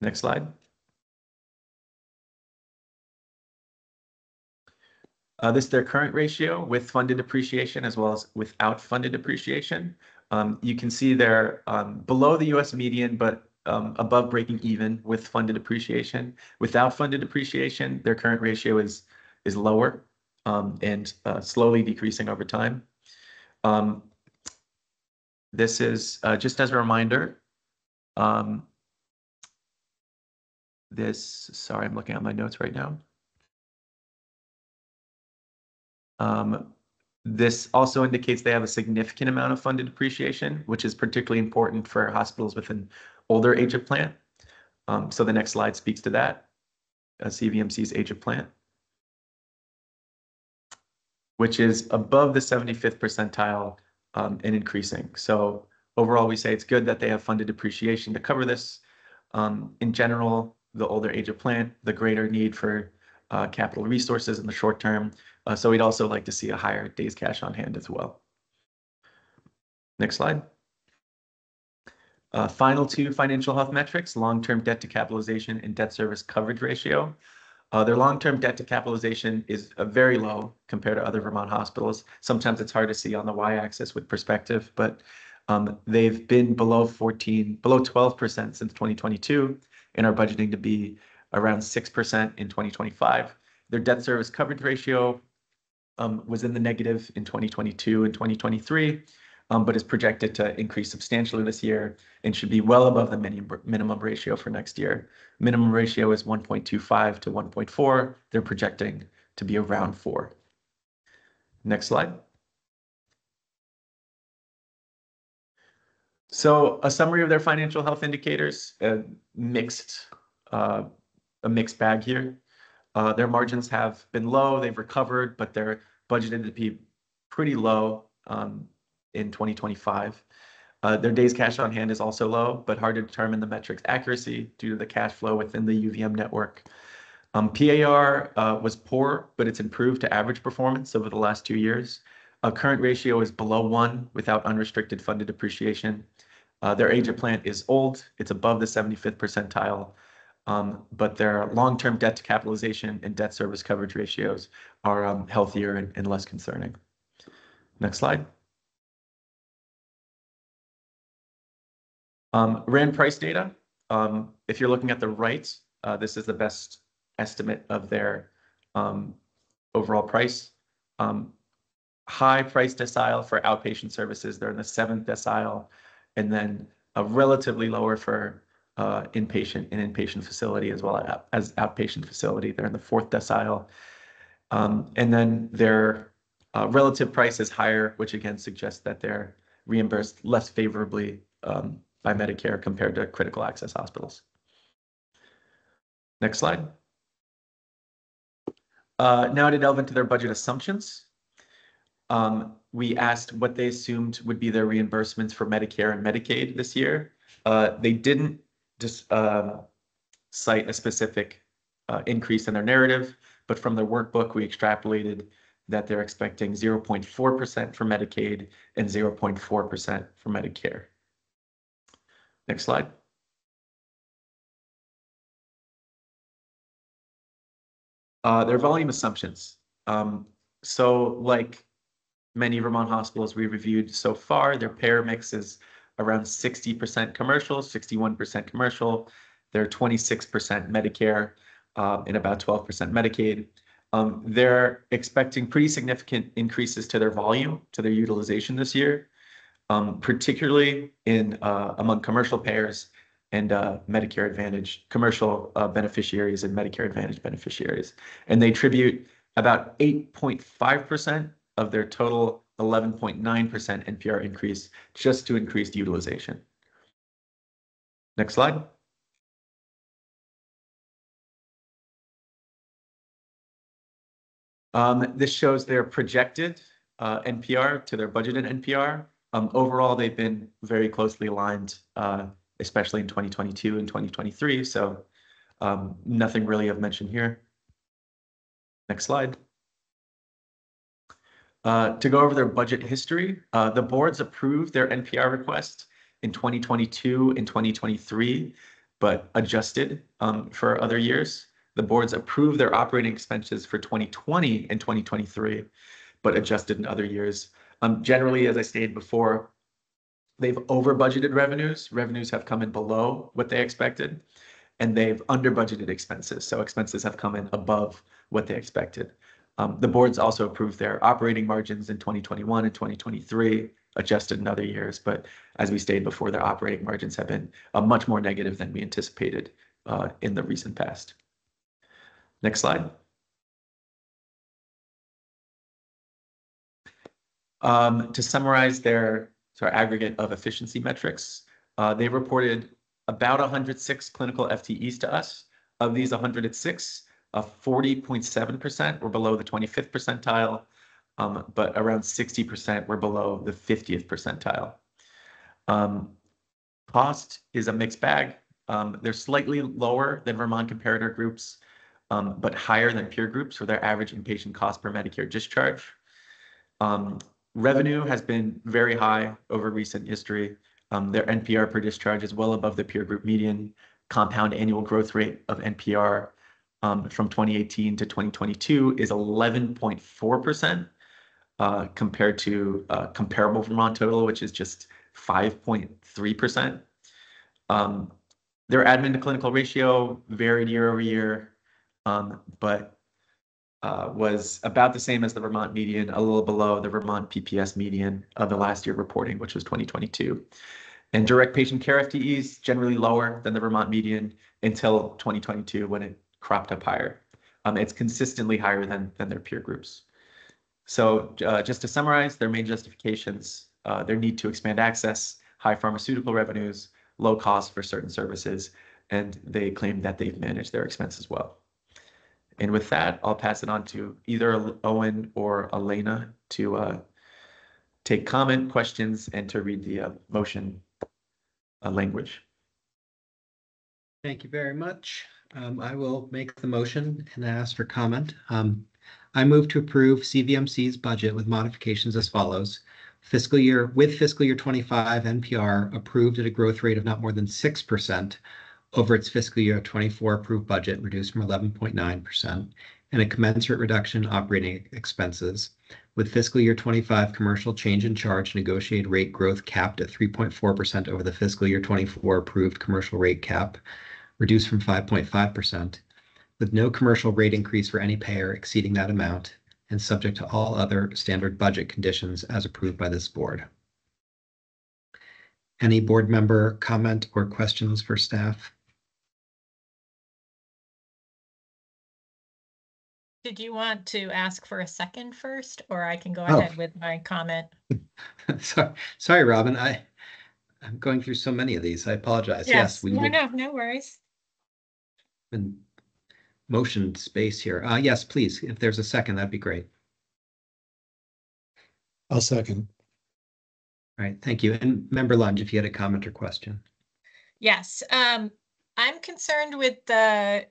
Next slide. This is their current ratio with funded depreciation as well as without funded depreciation. You can see they're below the US median, but above breaking even with funded depreciation. Without funded depreciation, their current ratio is lower and slowly decreasing over time. This is just as a reminder. Sorry, I'm looking at my notes right now. This also indicates they have a significant amount of funded depreciation, which is particularly important for hospitals with an older age of plant. So the next slide speaks to that, CVMC's age of plant, which is above the 75th percentile and increasing. So overall, we say it's good that they have funded depreciation to cover this. In general, the older age of plant, the greater need for capital resources in the short term. So we'd also like to see a higher days cash on hand as well. Next slide. Final two financial health metrics, long-term debt to capitalization and debt service coverage ratio. Their long-term debt to capitalization is very low compared to other Vermont hospitals. Sometimes it's hard to see on the y-axis with perspective, but they've been below 12% since 2022 and are budgeting to be around 6% in 2025. Their debt service coverage ratio was in the negative in 2022 and 2023, but is projected to increase substantially this year and should be well above the minimum ratio for next year. Minimum ratio is 1.25 to 1.4. They're projecting to be around 4. Next slide. So a summary of their financial health indicators, a mixed bag here. Their margins have been low. They've recovered, but they're budgeted to be pretty low in 2025. Their days cash on hand is also low, but hard to determine the metric's accuracy due to the cash flow within the UVM network. PAR was poor, but it's improved to average performance over the last 2 years. Current ratio is below 1 without unrestricted funded depreciation. Their age of plant is old. It's above the 75th percentile. But their long-term debt to capitalization and debt service coverage ratios are healthier and less concerning. Next slide. RAND price data. If you're looking at the right, this is the best estimate of their overall price. High price decile for outpatient services. They're in the 7th decile, and then a relatively lower for inpatient and inpatient facility as well as outpatient facility. They're in the 4th decile. And then their relative price is higher, which again suggests that they're reimbursed less favorably by Medicare compared to critical access hospitals. Next slide. Now to delve into their budget assumptions. We asked what they assumed would be their reimbursements for Medicare and Medicaid this year. They didn't just cite a specific increase in their narrative, but from their workbook, we extrapolated that they're expecting 0.4% for Medicaid and 0.4% for Medicare. Next slide. Their volume assumptions. So like many Vermont hospitals we reviewed so far, their payer mix is around 60% commercial, 61% commercial. They're 26% Medicare and about 12% Medicaid. They're expecting pretty significant increases to their volume, to their utilization this year, particularly in among commercial payers and Medicare Advantage, commercial beneficiaries and Medicare Advantage beneficiaries. And they attribute about 8.5% of their total 11.9% NPR increase just to increased utilization. Next slide. This shows their projected NPR to their budgeted NPR. Overall, they've been very closely aligned, especially in 2022 and 2023. So nothing really of mention here. Next slide. To go over their budget history, the boards approved their NPR request in 2022 and 2023, but adjusted for other years. The boards approved their operating expenses for 2020 and 2023, but adjusted in other years. Generally, as I stated before, they've over budgeted revenues. Revenues have come in below what they expected, and they've under budgeted expenses. So expenses have come in above what they expected. The boards also approved their operating margins in 2021 and 2023, adjusted in other years. But as we stated before, their operating margins have been much more negative than we anticipated in the recent past. Next slide. To summarize their aggregate of efficiency metrics, they reported about 106 clinical FTEs to us. Of these 106, 40.7% were below the 25th percentile, but around 60% were below the 50th percentile. Cost is a mixed bag. They're slightly lower than Vermont comparator groups, but higher than peer groups for their average inpatient cost per Medicare discharge. Revenue has been very high over recent history. Their NPR per discharge is well above the peer group median. Compound annual growth rate of NPR from 2018 to 2022 is 11.4%, compared to comparable Vermont total, which is just 5.3%. Their admin to clinical ratio varied year over year, but was about the same as the Vermont median, a little below the Vermont PPS median of the last year reporting, which was 2022. And direct patient care FTEs generally lower than the Vermont median until 2022 when it cropped up higher. It's consistently higher than their peer groups. So just to summarize, their main justifications, their need to expand access, high pharmaceutical revenues, low cost for certain services, and they claim that they've managed their expenses well. And with that, I'll pass it on to either Owen or Elena to take comment, questions, and to read the motion language. Thank you very much. I will make the motion and ask for comment. I move to approve CVMC's budget with modifications as follows. Fiscal year 25 NPR approved at a growth rate of not more than 6% over its fiscal year 24 approved budget, reduced from 11.9%, and a commensurate reduction in operating expenses. with fiscal year 25 commercial change in charge negotiated rate growth capped at 3.4% over the fiscal year 24 approved commercial rate cap, reduced from 5.5%, with no commercial rate increase for any payer exceeding that amount, and subject to all other standard budget conditions as approved by this board. Any board member comment or questions for staff? Did you want to ask for a second first, or I can go Oh. ahead with my comment? Sorry, Robin. I'm going through so many of these. I apologize. Yes, we would. No worries. In motion space here. Yes, please. If there's a second, that'd be great. I'll second. All right, thank you. And Member Lunge, if you had a comment or question. Yes, I'm concerned with the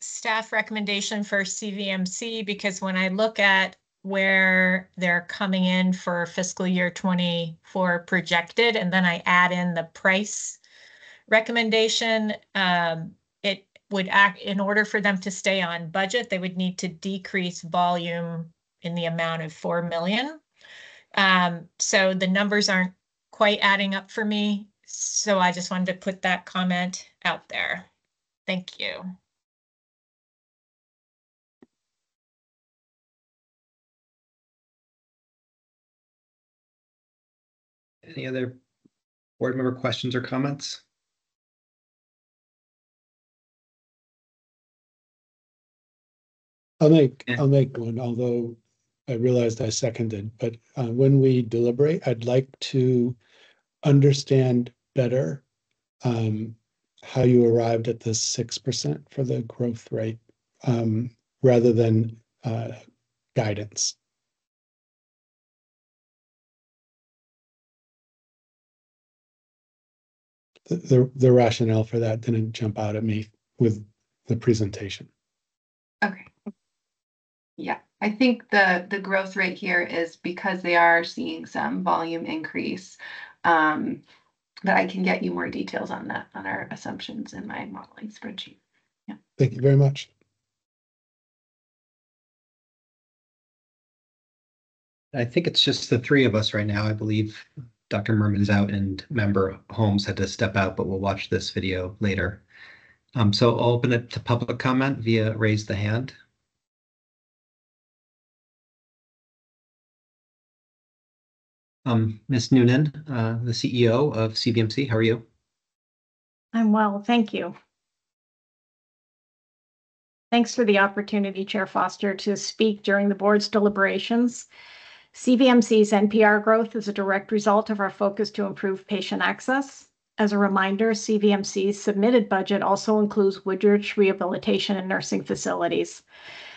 staff recommendation for CVMC because when I look at where they're coming in for fiscal year 24 projected, and then I add in the price recommendation, it would act in order for them to stay on budget, they would need to decrease volume in the amount of 4 million. So the numbers aren't quite adding up for me. So I just wanted to put that comment out there. Thank you. Any other board member questions or comments? I'll make one, although I realized I seconded, but when we deliberate, I'd like to understand better how you arrived at the 6% for the growth rate rather than guidance. The rationale for that didn't jump out at me with the presentation. Okay. Yeah, I think the growth rate here is because they are seeing some volume increase. But I can get you more details on that, on our assumptions in my modeling spreadsheet. Yeah. Thank you very much. I think it's just the three of us right now. I believe Dr. Merman's out and Member Holmes had to step out, but we'll watch this video later. So I'll open it to public comment via raise the hand. Ms. Noonan, the CEO of CVMC, how are you? I'm well, thank you. Thanks for the opportunity, Chair Foster, to speak during the board's deliberations. CVMC's NPR growth is a direct result of our focus to improve patient access. As a reminder, CVMC's submitted budget also includes Woodridge Rehabilitation and Nursing Facilities.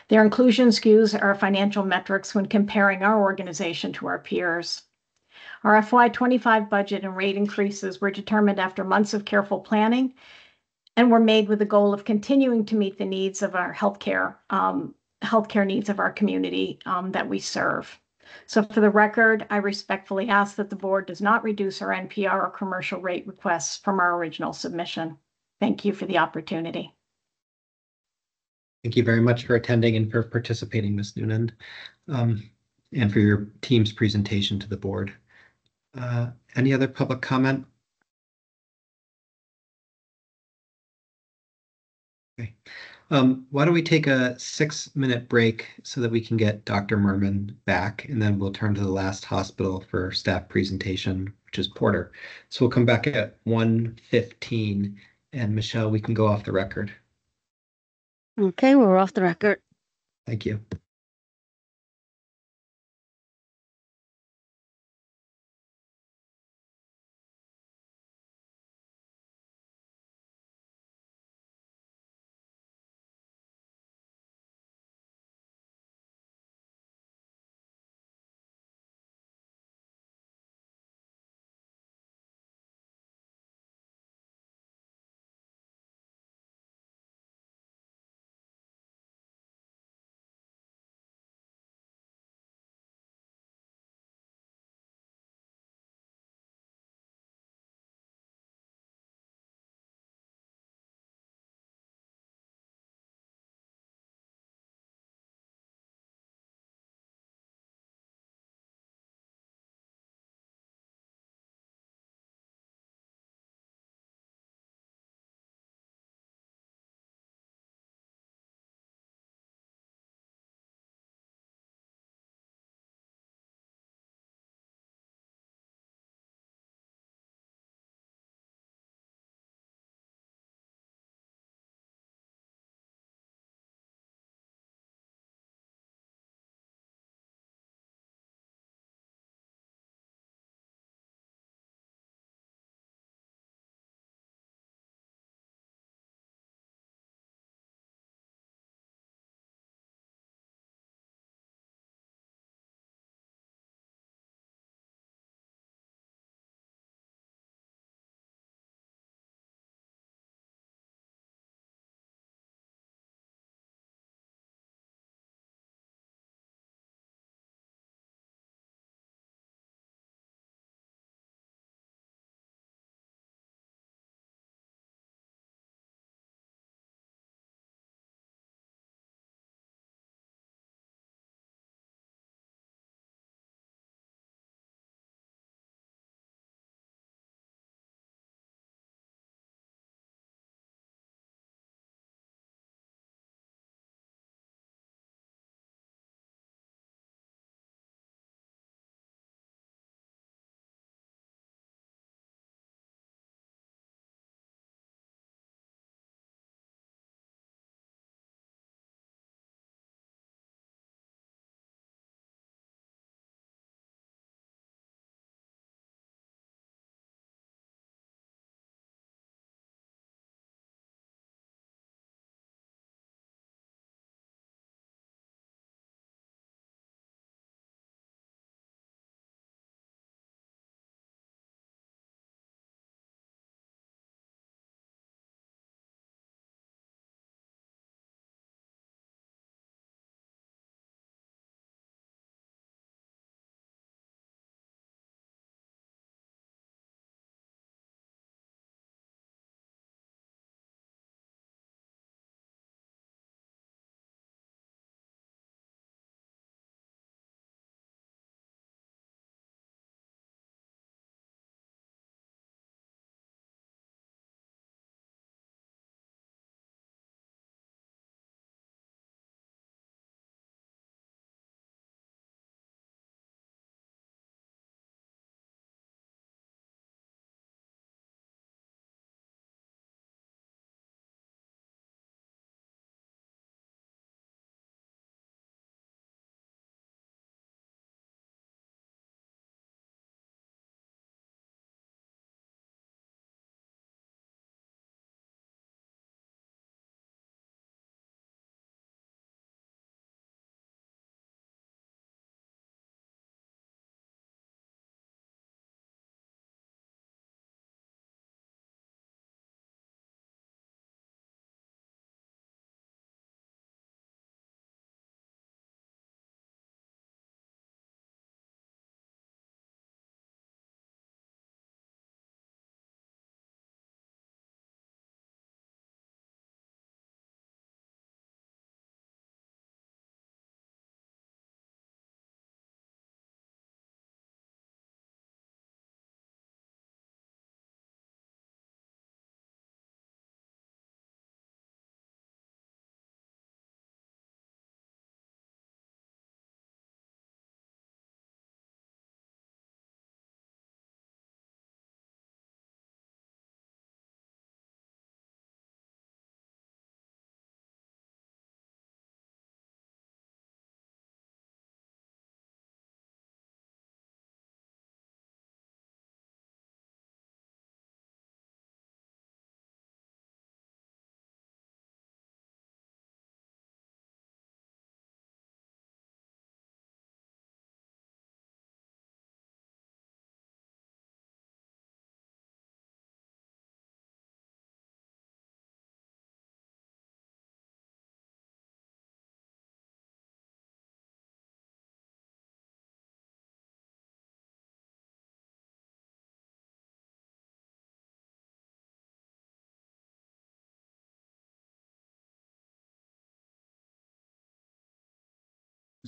Their inclusion skews our financial metrics when comparing our organization to our peers. Our FY25 budget and rate increases were determined after months of careful planning and were made with the goal of continuing to meet the needs of our healthcare needs of our community that we serve. So for the record, I respectfully ask that the board does not reduce our NPR or commercial rate requests from our original submission. Thank you for the opportunity. Thank you very much for attending and for participating, Ms. Noonan, and for your team's presentation to the board. Any other public comment? Okay. Why don't we take a 6-minute break so that we can get Dr. Merman back, and then we'll turn to the last hospital for staff presentation, which is Porter. So we'll come back at 1:15, and Michelle, we can go off the record. Okay, we're off the record. Thank you.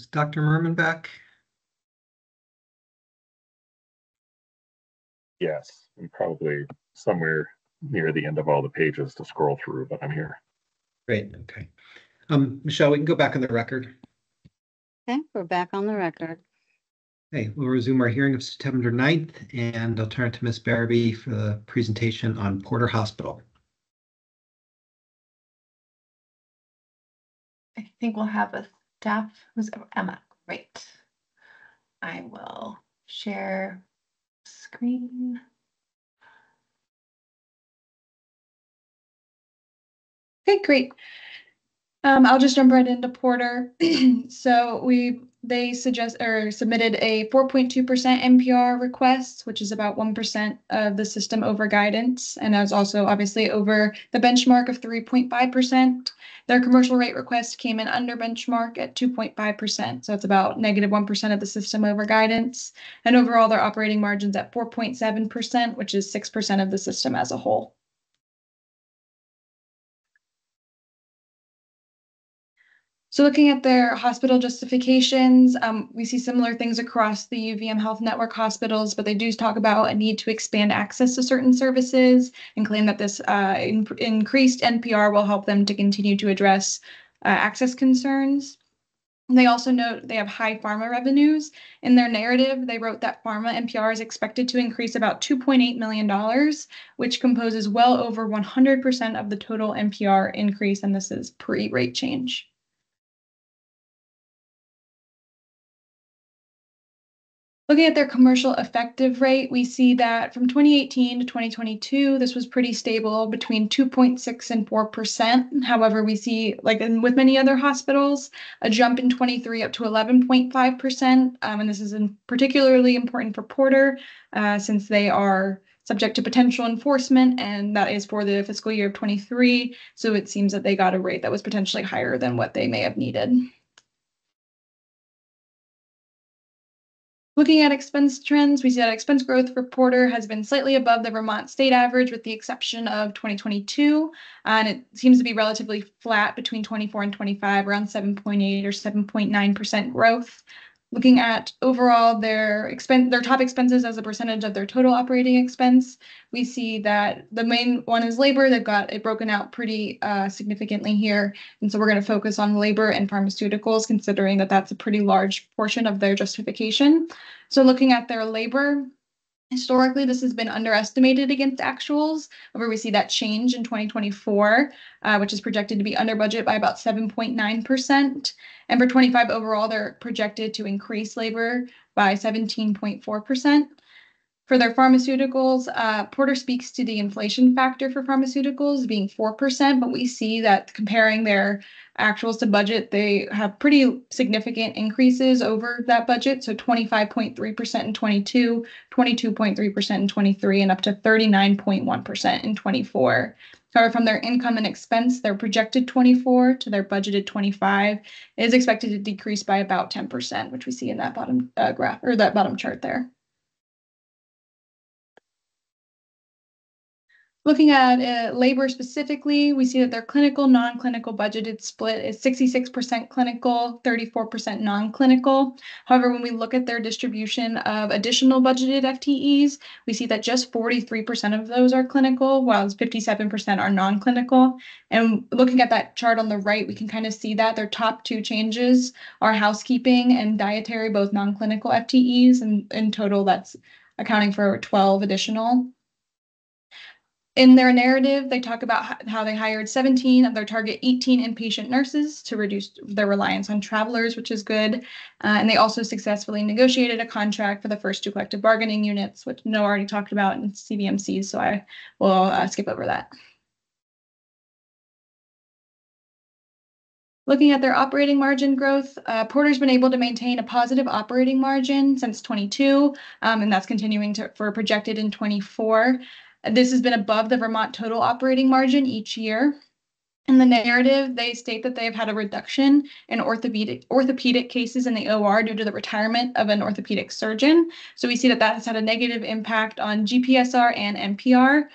Is Dr. Merman back? Yes, I'm probably somewhere near the end of all the pages to scroll through, but I'm here. Great, okay. Michelle, we can go back on the record. Okay, we're back on the record. Okay, we'll resume our hearing of September 9th, and I'll turn it to Ms. Barabee for the presentation on Porter Hospital. I think we'll have a staff who's Emma. Great. I will share screen. Okay, great. I'll just jump right into Porter. So they submitted a 4.2% NPR request, which is about 1% of the system over guidance, and that's also obviously over the benchmark of 3.5%. Their commercial rate request came in under benchmark at 2.5%, so it's about -1% of the system over guidance. And overall, their operating margins at 4.7%, which is 6% of the system as a whole. So looking at their hospital justifications, we see similar things across the UVM Health Network hospitals, but they do talk about a need to expand access to certain services and claim that this increased NPR will help them to continue to address access concerns. They also note they have high pharma revenues. In their narrative, they wrote that pharma NPR is expected to increase about $2.8 million, which composes well over 100% of the total NPR increase, and this is pre-rate change. Looking at their commercial effective rate, we see that from 2018 to 2022, this was pretty stable between 2.6 and 4%. However, we see, like with many other hospitals, a jump in 23 up to 11.5%. And this is particularly important for Porter since they are subject to potential enforcement, and that is for the fiscal year of 23. So it seems that they got a rate that was potentially higher than what they may have needed. Looking at expense trends, we see that expense growth for Porter has been slightly above the Vermont state average with the exception of 2022, and it seems to be relatively flat between 24 and 25, around 7.8 or 7.9% growth. Looking at overall their top expenses as a percentage of their total operating expense, we see that the main one is labor. They've got it broken out pretty significantly here. And so we're going to focus on labor and pharmaceuticals, considering that that's a pretty large portion of their justification. So looking at their labor, historically, this has been underestimated against actuals, where we see that change in 2024, which is projected to be under budget by about 7.9%. And for 25 overall, they're projected to increase labor by 17.4%. For their pharmaceuticals, Porter speaks to the inflation factor for pharmaceuticals being 4%, but we see that comparing their actuals to budget, they have pretty significant increases over that budget. So 25.3% in 22, 22.3% in 23, and up to 39.1% in 24. However, from their income and expense, their projected 24 to their budgeted 25 is expected to decrease by about 10%, which we see in that bottom graph or that bottom chart there. Looking at labor specifically, we see that their clinical, non-clinical budgeted split is 66% clinical, 34% non-clinical. However, when we look at their distribution of additional budgeted FTEs, we see that just 43% of those are clinical, while 57% are non-clinical. And looking at that chart on the right, we can kind of see that their top two changes are housekeeping and dietary, both non-clinical FTEs, and in total, that's accounting for 12 additional. In their narrative, they talk about how they hired 17 of their target 18 inpatient nurses to reduce their reliance on travelers, which is good. And they also successfully negotiated a contract for the first two collective bargaining units, which Noah already talked about in CVMCs, so I will skip over that. Looking at their operating margin growth, Porter's been able to maintain a positive operating margin since 22, and that's continuing for projected in 24. This has been above the Vermont total operating margin each year. In the narrative, they state that they've had a reduction in orthopedic cases in the OR due to the retirement of an orthopedic surgeon. So we see that that has had a negative impact on GPSR and NPR.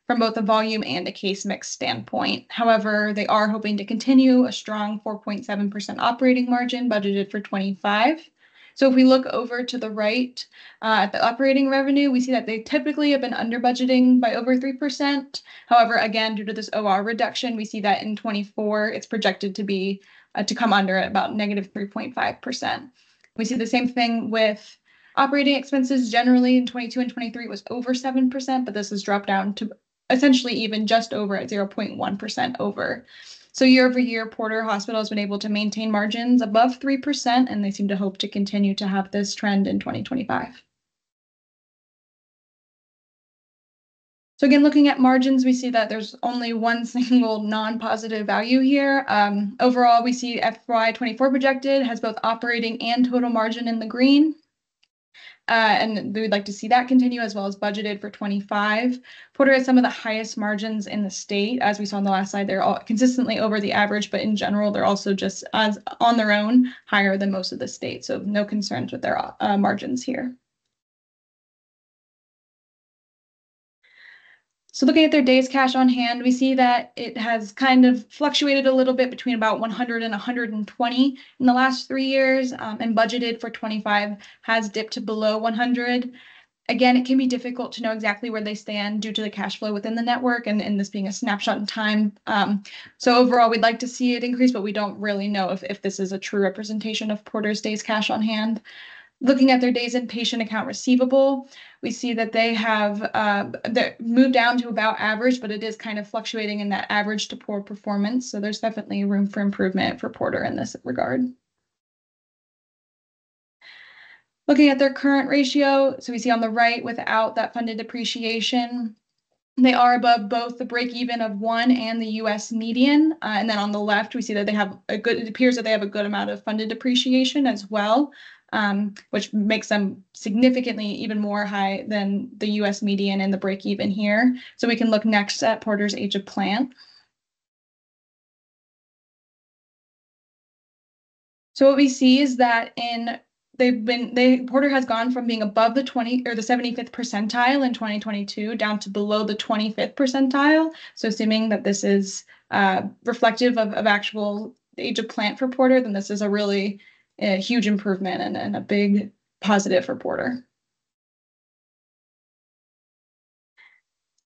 from both a volume and a case mix standpoint. However, they are hoping to continue a strong 4.7% operating margin budgeted for 25. So if we look over to the right at the operating revenue, we see that they typically have been under budgeting by over 3%. However, again, due to this OR reduction, we see that in 24, it's projected to be to come under at about negative 3.5%. We see the same thing with operating expenses. Generally in 22 and 23 it was over 7%, but this has dropped down to essentially even just over at 0.1% over. So year over year, Porter Hospital has been able to maintain margins above 3%, and they seem to hope to continue to have this trend in 2025. So again, looking at margins, we see that there's only one single non-positive value here. Overall, we see FY24 projected has both operating and total margin in the green. And we would like to see that continue as well as budgeted for 25. Porter has some of the highest margins in the state. As we saw on the last slide, they're all consistently over the average, but in general, they're also just as on their own higher than most of the state. So no concerns with their margins here. So looking at their days cash on hand, we see that it has kind of fluctuated a little bit between about 100 and 120 in the last 3 years, and budgeted for 25 has dipped to below 100. Again, it can be difficult to know exactly where they stand due to the cash flow within the network and this being a snapshot in time. So overall, we'd like to see it increase, but we don't really know if this is a true representation of Porter's days cash on hand. Looking at their days in patient account receivable, we see that they have moved down to about average, but it is kind of fluctuating in that average to poor performance. So there's definitely room for improvement for Porter in this regard. Looking at their current ratio, so we see on the right without that funded depreciation, they are above both the break even of 1 and the US median. And then on the left, we see that they have it appears that they have a good amount of funded depreciation as well. Which makes them significantly even more high than the US median and the break even here. So we can look next at Porter's age of plant. So what we see is that Porter has gone from being above the 75th percentile in 2022 down to below the 25th percentile. So assuming that this is reflective of actual age of plant for Porter, then this is a really huge improvement and a big positive for Porter.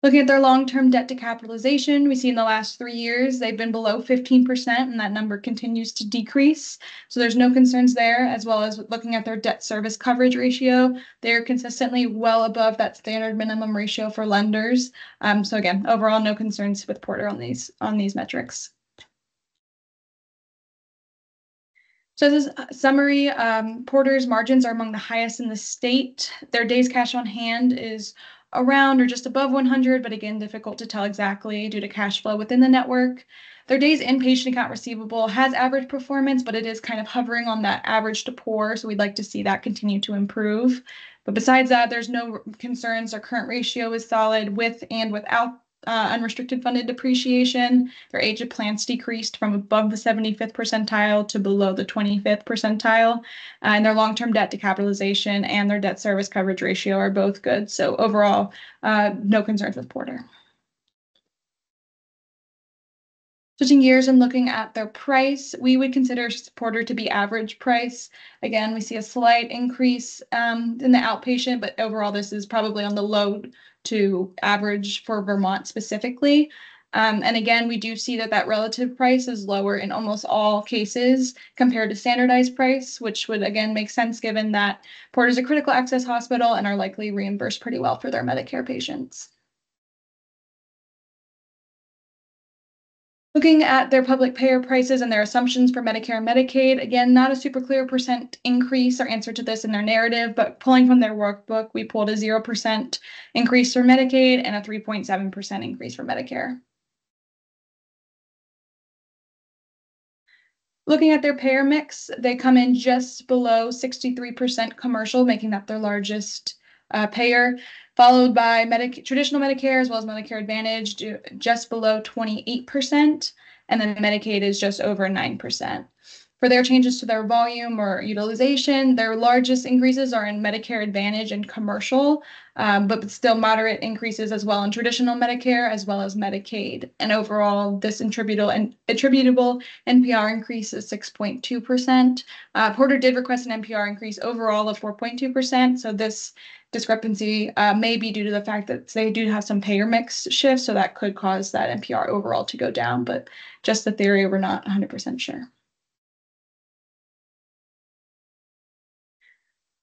Looking at their long-term debt to capitalization, we see in the last 3 years, they've been below 15%, and that number continues to decrease. So there's no concerns there, as well as looking at their debt service coverage ratio. They're consistently well above that standard minimum ratio for lenders. So again, overall, no concerns with Porter on these metrics. So this summary, Porter's margins are among the highest in the state. Their days cash on hand is around or just above 100, but again, difficult to tell exactly due to cash flow within the network. Their days in patient account receivable has average performance, but it is kind of hovering on that average to poor. So we'd like to see that continue to improve. But besides that, there's no concerns. Their current ratio is solid with and without unrestricted funded depreciation. Their age of plants decreased from above the 75th percentile to below the 25th percentile. And their long-term debt to capitalization and their debt service coverage ratio are both good. So overall, no concerns with Porter. Switching gears and looking at their price, we would consider Porter to be average price. Again, we see a slight increase in the outpatient, but overall this is probably on the low to average for Vermont specifically. And again, we do see that relative price is lower in almost all cases compared to standardized price, which would again make sense given that Porter is a critical access hospital and are likely reimbursed pretty well for their Medicare patients. Looking at their public payer prices and their assumptions for Medicare and Medicaid, again, not a super clear percent increase or answer to this in their narrative, but pulling from their workbook, we pulled a 0% increase for Medicaid and a 3.7% increase for Medicare. Looking at their payer mix, they come in just below 63% commercial, making that their largest payer, followed by traditional Medicare as well as Medicare Advantage, just below 28%, and then Medicaid is just over 9%. For their changes to their volume or utilization, their largest increases are in Medicare Advantage and commercial, but still moderate increases as well in traditional Medicare as well as Medicaid. And overall, this attributable NPR increase is 6.2%. Porter did request an NPR increase overall of 4.2%. So this discrepancy may be due to the fact that they do have some payer mix shifts, so that could cause that NPR overall to go down, but just the theory, we're not 100% sure.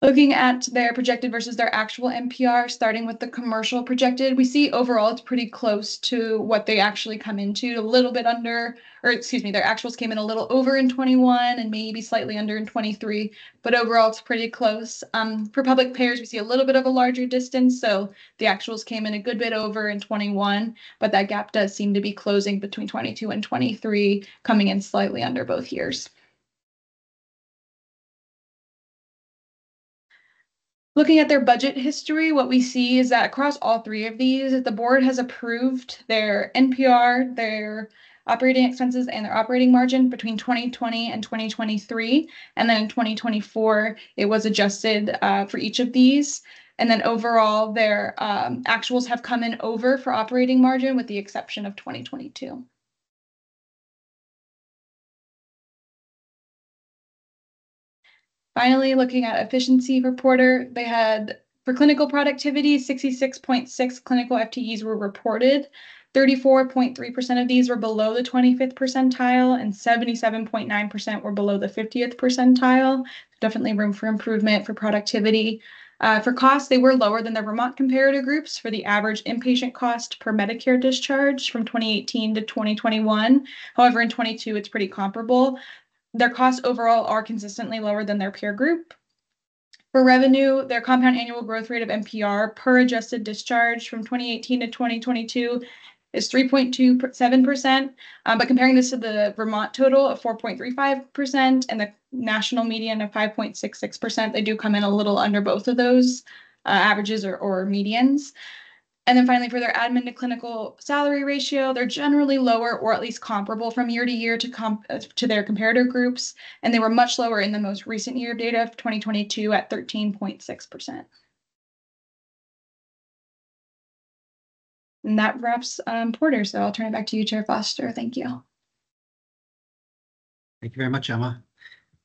Looking at their projected versus their actual NPR, starting with the commercial projected, we see overall it's pretty close to what they actually come into, a little bit under, or excuse me, their actuals came in a little over in 21 and maybe slightly under in 23, but overall it's pretty close. For public payers, we see a little bit of a larger distance, so the actuals came in a good bit over in 21, but that gap does seem to be closing between 22 and 23, coming in slightly under both years. Looking at their budget history, what we see is that across all three of these, the board has approved their NPR, their operating expenses, and their operating margin between 2020 and 2023. And then in 2024, it was adjusted for each of these. And then overall, their actuals have come in over for operating margin with the exception of 2022. Finally, looking at efficiency for Porter, they had, for clinical productivity, 66.6 clinical FTEs were reported. 34.3% of these were below the 25th percentile and 77.9% were below the 50th percentile. Definitely room for improvement for productivity. For costs, they were lower than their Vermont comparator groups for the average inpatient cost per Medicare discharge from 2018 to 2021. However, in 22, it's pretty comparable. Their costs overall are consistently lower than their peer group. For revenue, their compound annual growth rate of NPR per adjusted discharge from 2018 to 2022 is 3.27%. But comparing this to the Vermont total of 4.35% and the national median of 5.66%, they do come in a little under both of those averages or medians. And then finally, for their admin to clinical salary ratio, they're generally lower or at least comparable from year to year to their comparator groups. And they were much lower in the most recent year of data of 2022 at 13.6%. And that wraps Porter. So I'll turn it back to you, Chair Foster. Thank you. Thank you very much, Emma.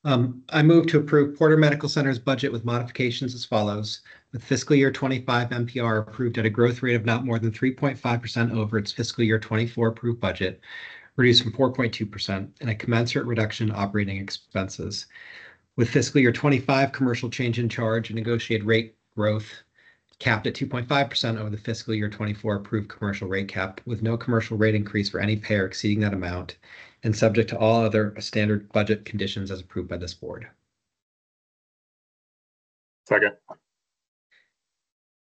I move to approve Porter Medical Center's budget with modifications as follows. With fiscal year 25 NPR approved at a growth rate of not more than 3.5% over its fiscal year 24 approved budget, reduced from 4.2%, and a commensurate reduction in operating expenses. With fiscal year 25 commercial change in charge and negotiated rate growth capped at 2.5% over the fiscal year 24 approved commercial rate cap, with no commercial rate increase for any payer exceeding that amount, and subject to all other standard budget conditions as approved by this board. Second.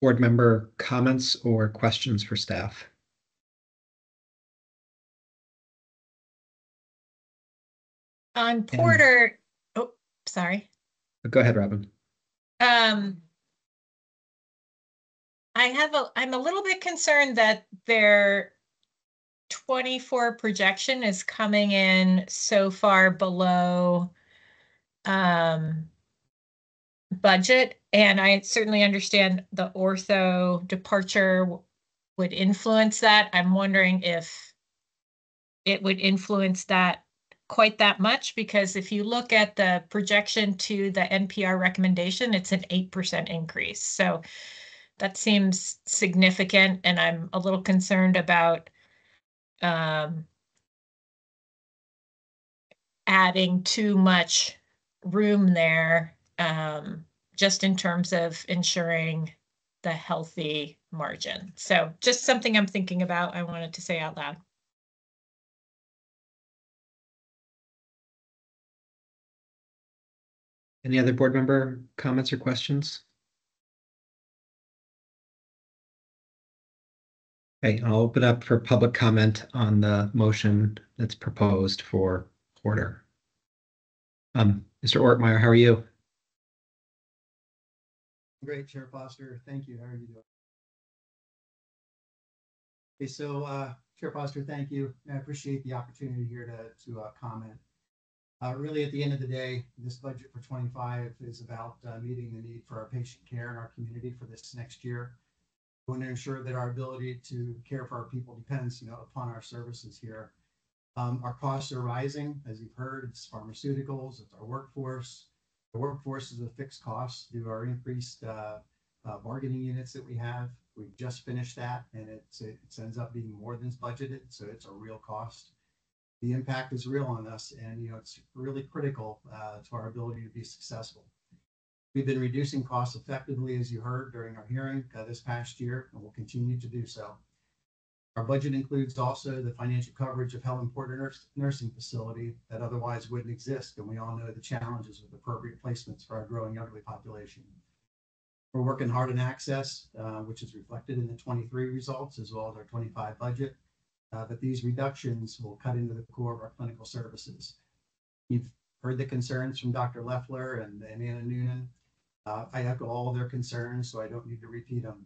Board member comments or questions for staff? On Porter, oh, sorry. Go ahead, Robin. I'm a little bit concerned that their 24 projection is coming in so far below budget, and I certainly understand the ortho departure would influence that. I'm wondering if it would influence that quite that much, because if you look at the projection to the NPR recommendation, it's an 8% increase. So that seems significant, and I'm a little concerned about adding too much room there, just in terms of ensuring the healthy margin. So just something I'm thinking about, I wanted to say out loud. Any other board member comments or questions? Okay, I'll open up for public comment on the motion that's proposed for Porter. Mr. Ortmeyer, how are you? Great, Chair Foster. Thank you. How are you doing? Okay, so Chair Foster, thank you. I appreciate the opportunity here to comment. Really, at the end of the day, this budget for 25 is about meeting the need for our patient care in our community for this next year. We want to ensure that our ability to care for our people depends, upon our services here. Our costs are rising, as you've heard. It's pharmaceuticals, it's our workforce. The workforce is a fixed cost due to our increased bargaining units that we have. We've just finished that, and it ends up being more than budgeted, so it's a real cost. The impact is real on us, and it's really critical to our ability to be successful. We've been reducing costs effectively, as you heard during our hearing this past year, and we'll continue to do so. Our budget includes also the financial coverage of Helen Porter Nursing Facility that otherwise wouldn't exist, and we all know the challenges with appropriate placements for our growing elderly population. We're working hard on access, which is reflected in the 23 results as well as our 25 budget. But these reductions will cut into the core of our clinical services. You've heard the concerns from Dr. Leffler and Anna Noonan. I echo all their concerns, so I don't need to repeat them.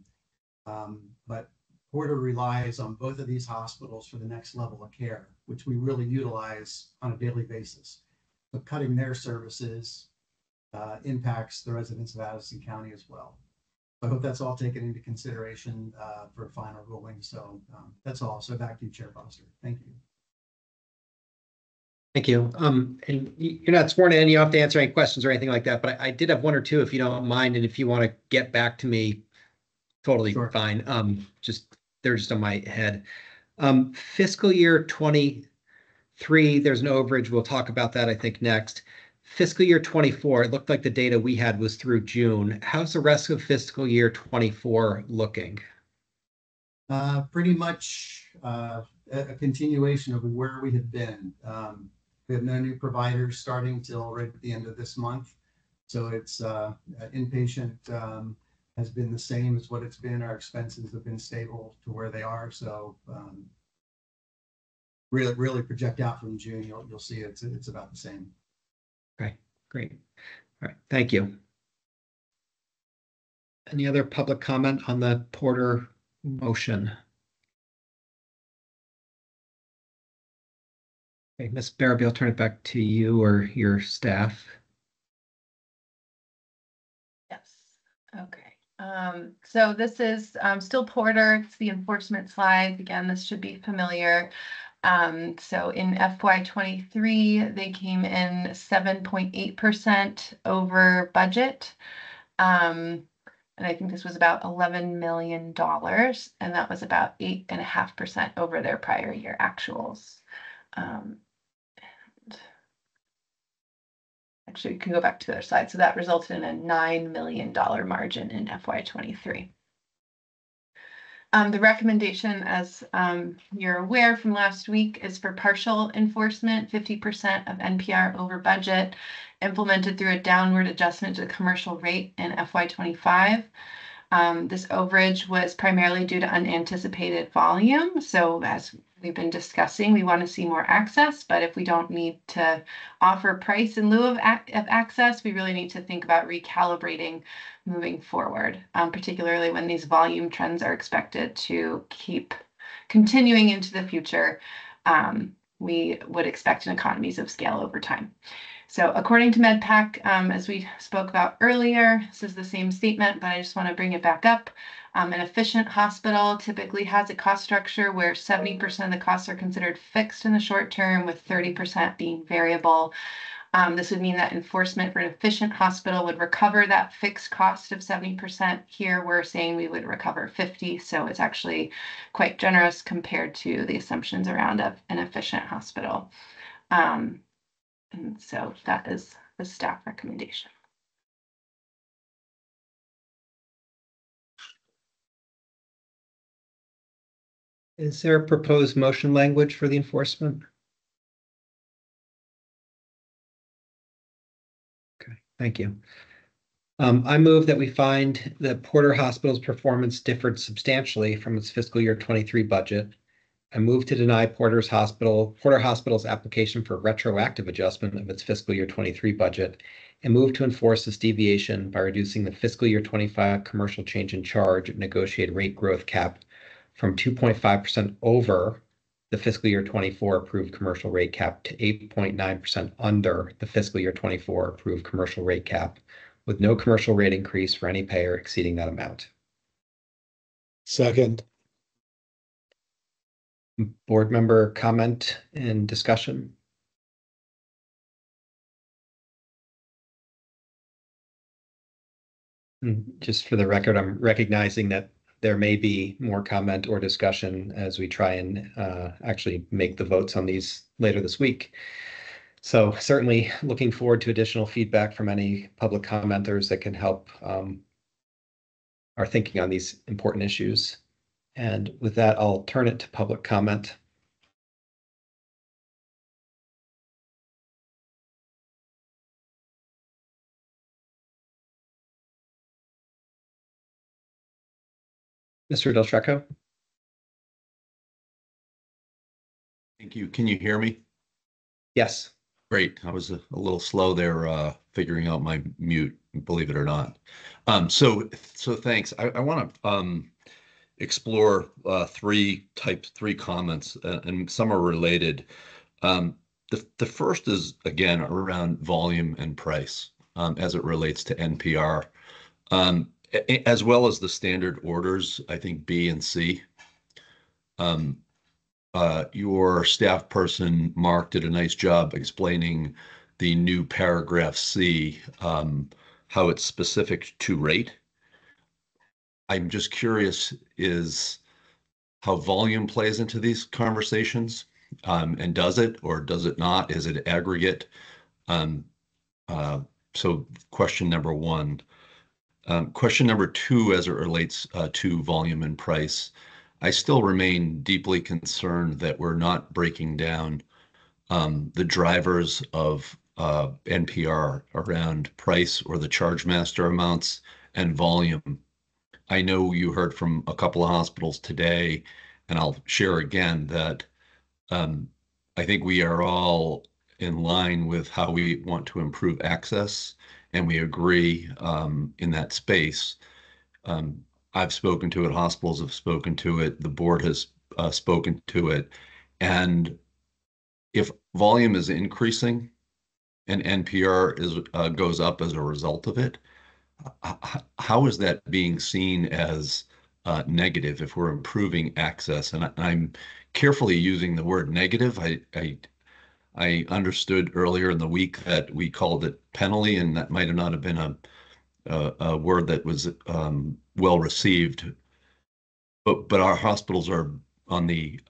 But Porter relies on both of these hospitals for the next level of care, which we really utilize on a daily basis. But cutting their services impacts the residents of Addison County as well. I hope that's all taken into consideration for final ruling. So that's all. So back to you, Chair Foster. Thank you. Thank you. And you're not sworn in, you don't have to answer any questions or anything like that, but I did have one or two, if you don't mind, and if you want to get back to me, totally Sure. fine. They're just on my head. Fiscal year 23, there's an overage. We'll talk about that, I think, next. Fiscal year 24, it looked like the data we had was through June. How's the rest of fiscal year 24 looking? Pretty much a continuation of where we have been. We have no new providers starting till right at the end of this month. So it's inpatient has been the same as what it's been. Our expenses have been stable to where they are. So really project out from June, you'll see it's about the same. Okay, great. All right, thank you. Any other public comment on the Porter motion? Okay, Ms. Barabee, I'll turn it back to you or your staff. Yes. Okay. So this is still Porter. It's the enforcement slide. Again, this should be familiar. So in FY23, they came in 7.8% over budget. And I think this was about $11 million, and that was about 8.5% over their prior year actuals. Actually, you can go back to the other slide. So that resulted in a $9 million margin in FY23. The recommendation, as you're aware from last week, is for partial enforcement, 50% of NPR over budget, implemented through a downward adjustment to the commercial rate in FY25. This overage was primarily due to unanticipated volume. So as we've been discussing, we want to see more access, but if we don't need to offer price in lieu of access, we really need to think about recalibrating moving forward, particularly when these volume trends are expected to keep continuing into the future. We would expect an economies of scale over time. So according to MedPAC, as we spoke about earlier, this is the same statement, but I just want to bring it back up. An efficient hospital typically has a cost structure where 70% of the costs are considered fixed in the short term, with 30% being variable. This would mean that enforcement for an efficient hospital would recover that fixed cost of 70%. Here we're saying we would recover 50%, so it's actually quite generous compared to the assumptions around an efficient hospital. And so that is the staff recommendation. Is there a proposed motion language for the enforcement? Okay, thank you. I move that we find that Porter Hospital's performance differed substantially from its fiscal year 23 budget. I move to deny Porter Hospital's application for retroactive adjustment of its fiscal year 23 budget, and move to enforce this deviation by reducing the fiscal year 25 commercial change in charge negotiated rate growth cap from 2.5% over the fiscal year 24 approved commercial rate cap to 8.9% under the fiscal year 24 approved commercial rate cap, with no commercial rate increase for any payer exceeding that amount. Second. Board member comment and discussion? Just for the record, I'm recognizing that there may be more comment or discussion as we try and actually make the votes on these later this week. So certainly looking forward to additional feedback from any public commenters that can help our thinking on these important issues. And with that, I'll turn it to public comment. Mr. Del Trecco? Thank you. Can you hear me? Yes. Great. I was a little slow there figuring out my mute, believe it or not. So thanks. I want to explore three comments, and some are related. The first is, again, around volume and price as it relates to NPR, as well as the standard orders, I think B and C. Your staff person, Mark, did a nice job explaining the new paragraph C, how it's specific to rate. I'm just curious is how volume plays into these conversations, and does it or does it not? Is it aggregate? So question number one. Question number two, as it relates to volume and price, I still remain deeply concerned that we're not breaking down the drivers of NPR around price or the charge master amounts and volume. I know you heard from a couple of hospitals today, and I'll share again that I think we are all in line with how we want to improve access, and we agree in that space. I've spoken to it, hospitals have spoken to it, the board has spoken to it. And if volume is increasing and NPR goes up as a result of it, how is that being seen as negative if we're improving access? And I'm carefully using the word negative. I understood earlier in the week that we called it penalty, and that might not have been a word that was well received. But our hospitals are on the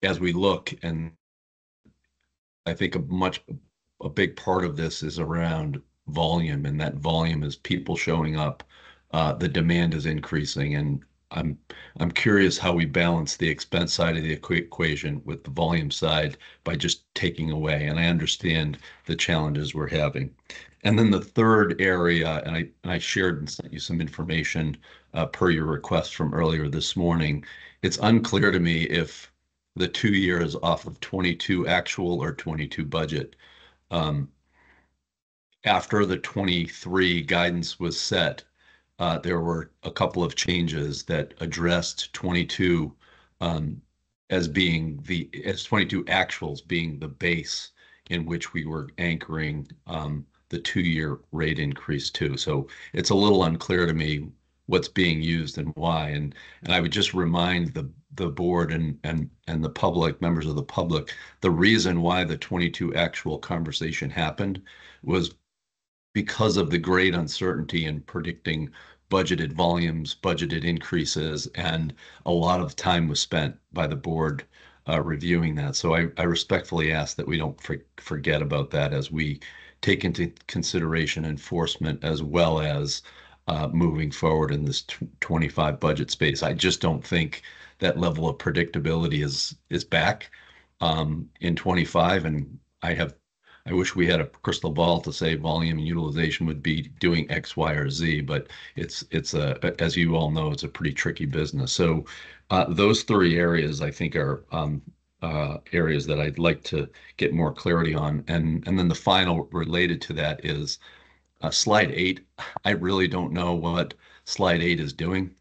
as we look, and I think a big part of this is around volume, and that volume is people showing up. The demand is increasing, and I'm curious how we balance the expense side of the equation with the volume side by just taking away. And I understand the challenges we're having. And then the third area, and I shared and sent you some information per your request from earlier this morning. It's unclear to me if the 2 years off of 22 actual or 22 budget. After the 23 guidance was set, there were a couple of changes that addressed 22 as 22 actuals being the base in which we were anchoring the 2-year rate increase to. So it's a little unclear to me what's being used and why. And I would just remind the board and the public, members of the public, the reason why the 22 actual conversation happened was because of the great uncertainty in predicting budgeted volumes, budgeted increases, and a lot of time was spent by the board reviewing that. So I respectfully ask that we don't forget about that as we take into consideration enforcement as well as moving forward in this 25 budget space. I just don't think that level of predictability is back in 25, and I wish we had a crystal ball to say volume and utilization would be doing X, Y, or Z, but it's as you all know, it's a pretty tricky business. So those three areas I think are areas that I'd like to get more clarity on. And then the final related to that is slide 8. I really don't know what slide 8 is doing.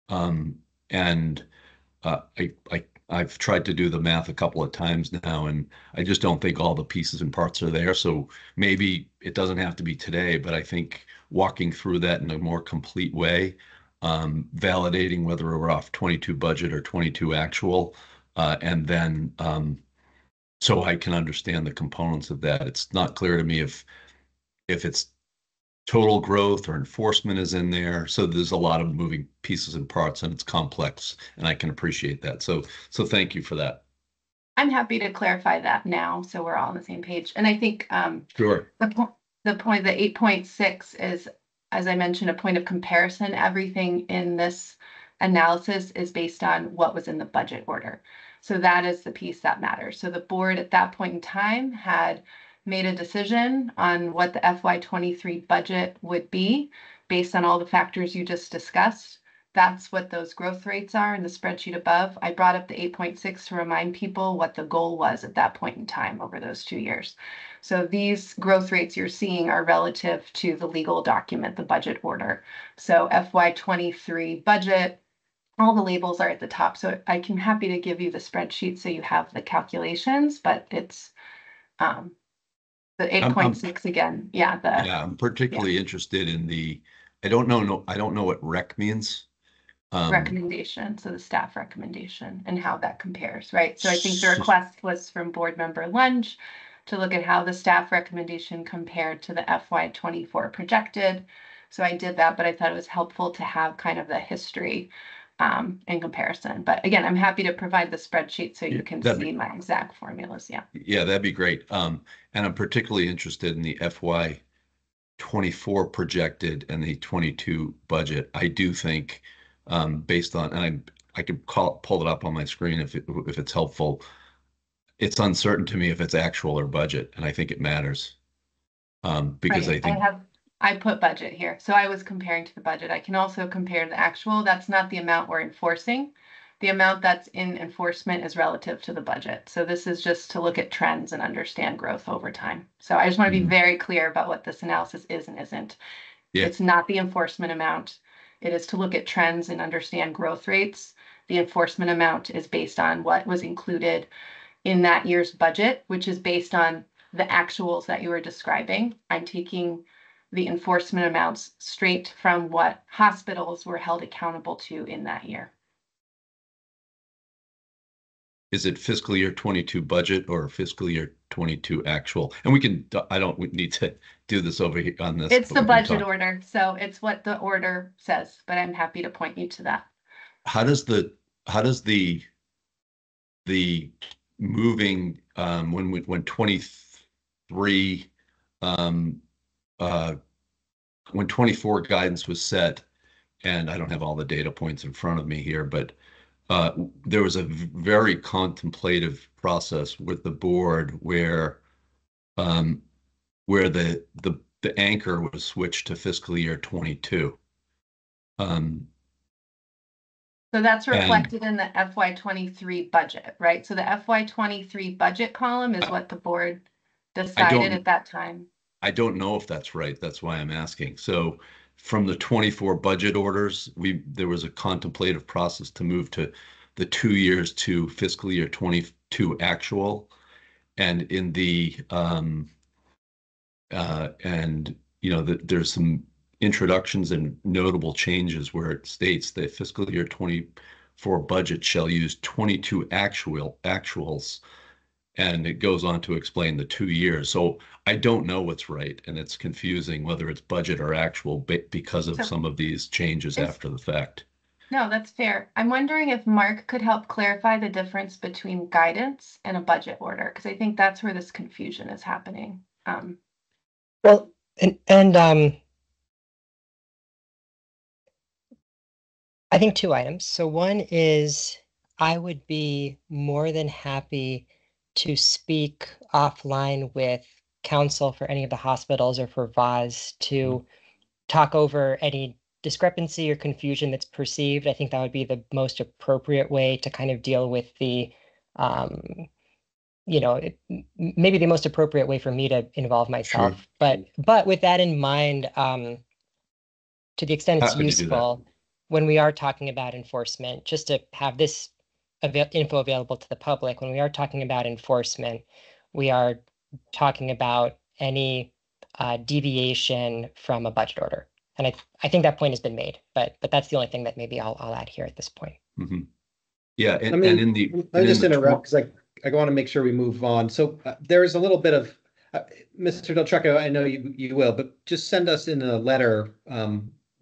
And I've tried to do the math a couple of times now, and I just don't think all the pieces and parts are there. So maybe it doesn't have to be today, but I think walking through that in a more complete way, validating whether we're off 22 budget or 22 actual, and then so I can understand the components of that. It's not clear to me if it's total growth or enforcement is in there. So there's a lot of moving pieces and parts, and it's complex, and I can appreciate that. So thank you for that. I'm happy to clarify that now, so we're all on the same page. And I think Sure. the point, the 8.6 is, as I mentioned, a point of comparison. Everything in this analysis is based on what was in the budget order. So that is the piece that matters. So the board at that point in time had made a decision on what the FY23 budget would be based on all the factors you just discussed. That's what those growth rates are in the spreadsheet above. I brought up the 8.6 to remind people what the goal was at that point in time over those 2 years. So these growth rates you're seeing are relative to the legal document, the budget order. So FY23 budget, all the labels are at the top. So I can happy to give you the spreadsheet so you have the calculations, but it's the 8.6 again. Yeah. I'm particularly interested in the, I don't know what rec means. Recommendation, so the staff recommendation and how that compares, right? So I think the request was from board member Lunge to look at how the staff recommendation compared to the FY24 projected. So I did that, but I thought it was helpful to have kind of the history in comparison. But again, I'm happy to provide the spreadsheet so you can see my exact formulas. Yeah. Yeah, that'd be great. And I'm particularly interested in the FY24 projected and the 22 budget. I do think based on, and I could pull it up on my screen if it's helpful. It's uncertain to me if it's actual or budget, and I think it matters because right. I put budget here, so I was comparing to the budget. I can also compare the actual. That's not the amount we're enforcing. The amount that's in enforcement is relative to the budget. So this is just to look at trends and understand growth over time. So I just want to be very clear about what this analysis is and isn't. Yeah. It's not the enforcement amount. It is to look at trends and understand growth rates. The enforcement amount is based on what was included in that year's budget, which is based on the actuals that you were describing. I'm taking the enforcement amounts straight from what hospitals were held accountable to in that year. Is it fiscal year 22 budget or fiscal year 22 actual? And we can, I don't need to do this over here on this. It's the budget order. So it's what the order says, but I'm happy to point you to that. How does the moving, when 23, when 24 guidance was set, and I don't have all the data points in front of me here, but there was a very contemplative process with the board where the anchor was switched to fiscal year 22. So that's reflected in the FY23 budget, right? So the FY23 budget column is what the board decided at that time. I don't know if that's right. That's why I'm asking. So from the 24 budget orders, there was a contemplative process to move to the 2 years to fiscal year 22 actual. And in the there's some introductions and notable changes where it states that fiscal year 24 budget shall use 22 actuals, and it goes on to explain the 2 years. So I don't know what's right, and it's confusing whether it's budget or actual because of some of these changes after the fact. No, that's fair. I'm wondering if Mark could help clarify the difference between guidance and a budget order, because I think that's where this confusion is happening. Well, I think 2 items. So one is I would be more than happy to speak offline with counsel for any of the hospitals or for VAS to talk over any discrepancy or confusion that's perceived. I think that would be the most appropriate way to kind of deal with the, maybe the most appropriate way for me to involve myself. Sure. But with that in mind, to the extent it's useful when we are talking about enforcement, just to have this info available to the public. When we are talking about enforcement, we are talking about any deviation from a budget order. And I think that point has been made, but that's the only thing that maybe I'll add here at this point. Mhm. Yeah, Let and me, in the. let and me in just the interrupt because I want to make sure we move on. So there's a little bit of, Mr. Del Trecco, I know you will, but just send us in a letter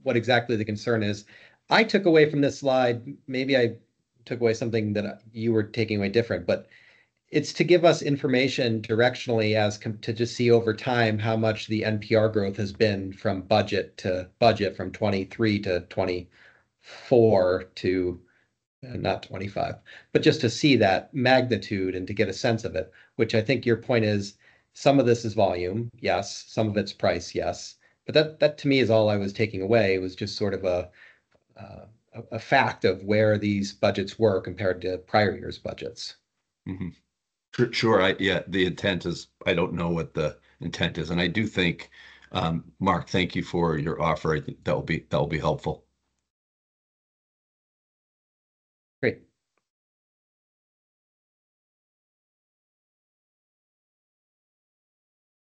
what exactly the concern is. I took away from this slide, maybe I took away something that you were taking away different, but it's to give us information directionally to just see over time how much the NPR growth has been from budget to budget, from 23 to 24 to not 25, but just to see that magnitude and to get a sense of it, which I think your point is some of this is volume, yes, some of it's price, yes. But that to me is all I was taking away. It was just sort of a fact of where these budgets were compared to prior year's budgets. Mhm. Sure. Yeah, the intent is, I don't know what the intent is. And I do think, Mark, thank you for your offer. I think that will be helpful. Great.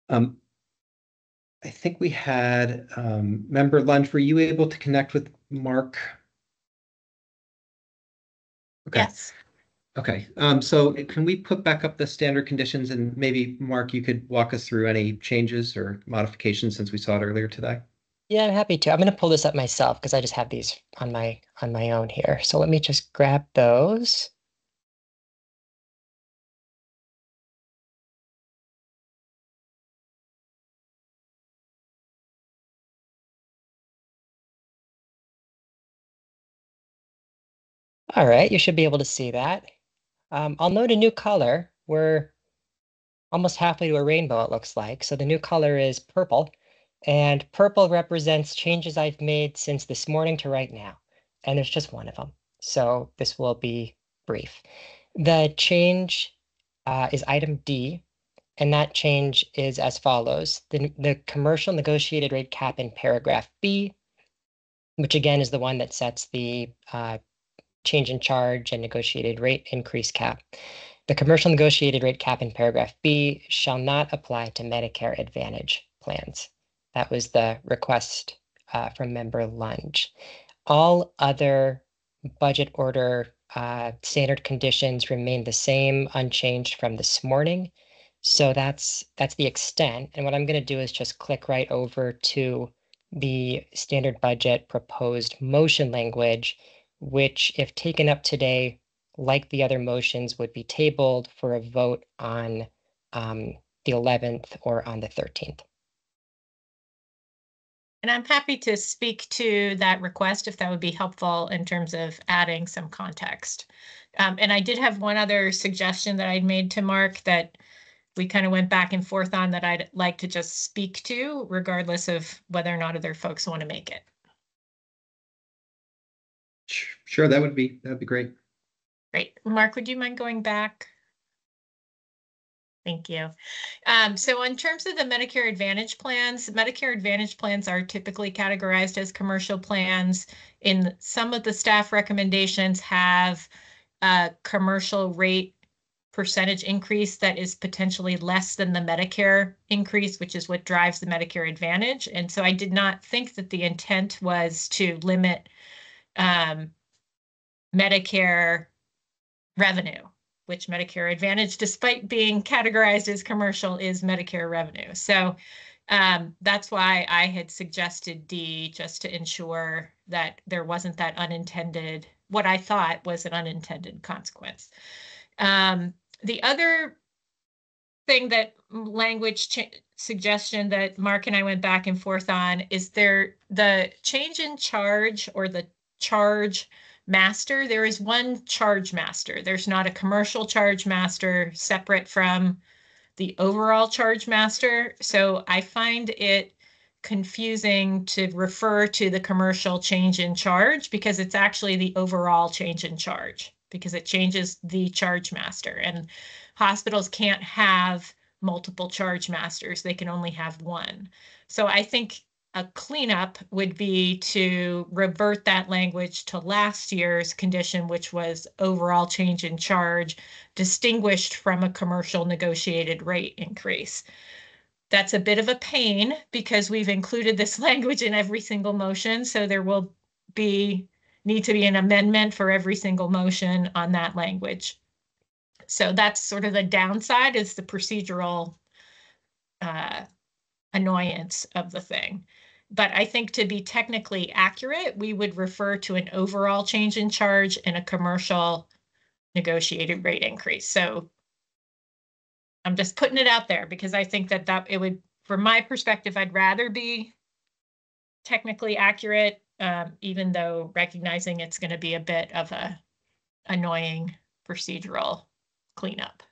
I think we had member lunch. Were you able to connect with Mark? Okay. Yes. Okay. So can we put back up the standard conditions, and maybe Mark, you could walk us through any changes or modifications since we saw it earlier today? Yeah, I'm happy to. I'm going to pull this up myself because I just have these on my own here. So let me just grab those. All right, you should be able to see that. I'll note a new color. We're almost halfway to a rainbow, it looks like. So the new color is purple, and purple represents changes I've made since this morning to right now. And there's just one of them. So this will be brief. The change is item D, and that change is as follows. The commercial negotiated rate cap in paragraph B, which again is the one that sets the change in charge and negotiated rate increase cap. The commercial negotiated rate cap in paragraph B shall not apply to Medicare Advantage plans. That was the request from member Lunge. All other budget order standard conditions remain the same, unchanged from this morning. So that's the extent. And what I'm going to do is just click right over to the standard budget proposed motion language, which, if taken up today, like the other motions, would be tabled for a vote on the 11th or on the 13th. And I'm happy to speak to that request if that would be helpful in terms of adding some context. And I did have one other suggestion that I'd made to Mark that we kind of went back and forth on that I'd like to just speak to, regardless of whether or not other folks want to make it. Sure, that would be great. Great. Mark, would you mind going back? Thank you. So in terms of the Medicare Advantage plans are typically categorized as commercial plans. In some of the staff recommendations have a commercial rate percentage increase that is potentially less than the Medicare increase, which is what drives the Medicare Advantage. And so I did not think that the intent was to limit Medicare revenue, which Medicare Advantage, despite being categorized as commercial, is Medicare revenue. So that's why I had suggested D, just to ensure that there wasn't that unintended, what I thought was an unintended consequence. The other thing that suggestion that Mark and I went back and forth on is the change in charge, or the charge master. There is one charge master. There's not a commercial charge master separate from the overall charge master. So I find it confusing to refer to the commercial change in charge, because it's actually the overall change in charge, because it changes the charge master, and hospitals can't have multiple charge masters. They can only have one. So I think a cleanup would be to revert that language to last year's condition, which was overall change in charge, distinguished from a commercial negotiated rate increase. That's a bit of a pain because we've included this language in every single motion, so there will need to be an amendment for every single motion on that language. So that's sort of the downside, is the procedural annoyance of the thing. But I think to be technically accurate, we would refer to an overall change in charge and a commercial negotiated rate increase. So I'm just putting it out there because I think that it would, from my perspective, I'd rather be technically accurate, even though recognizing it's going to be a bit of a annoying procedural cleanup.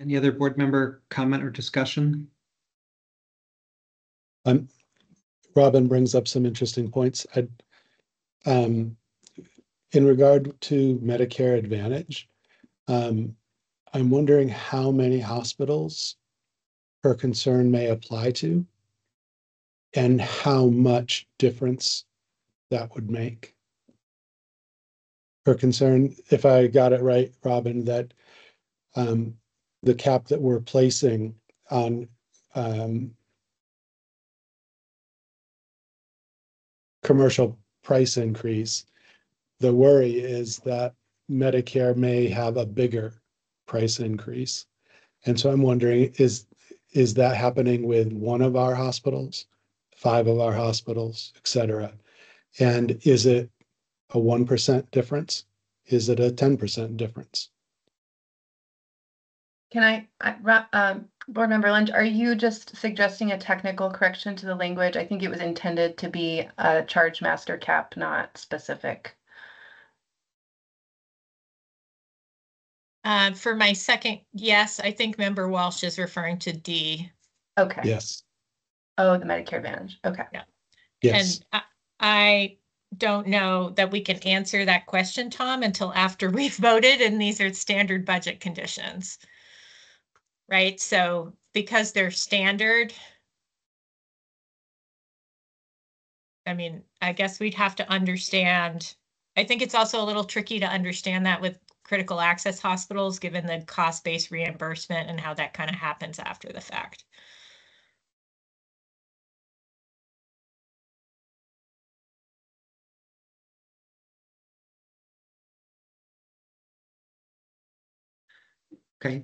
Any other board member comment or discussion? Robin brings up some interesting points. In regard to Medicare Advantage, I'm wondering how many hospitals her concern may apply to and how much difference that would make. Her concern, if I got it right, Robin, that the cap that we're placing on commercial price increase, the worry is that Medicare may have a bigger price increase. And so I'm wondering, is that happening with one of our hospitals, 5 of our hospitals, et cetera? And is it a 1% difference? Is it a 10% difference? Can Board Member Lynch, are you just suggesting a technical correction to the language? I think it was intended to be a charge master cap, not specific. For my second, yes, I think Member Walsh is referring to D. Okay. Yes. Oh, the Medicare Advantage. Okay. Yeah. Yes. And I don't know that we can answer that question, Tom, until after we've voted, and these are standard budget conditions. Right? So because they're standard, I mean, I guess we'd have to understand. I think it's also a little tricky to understand that with critical access hospitals, given the cost-based reimbursement and how that kind of happens after the fact. Okay.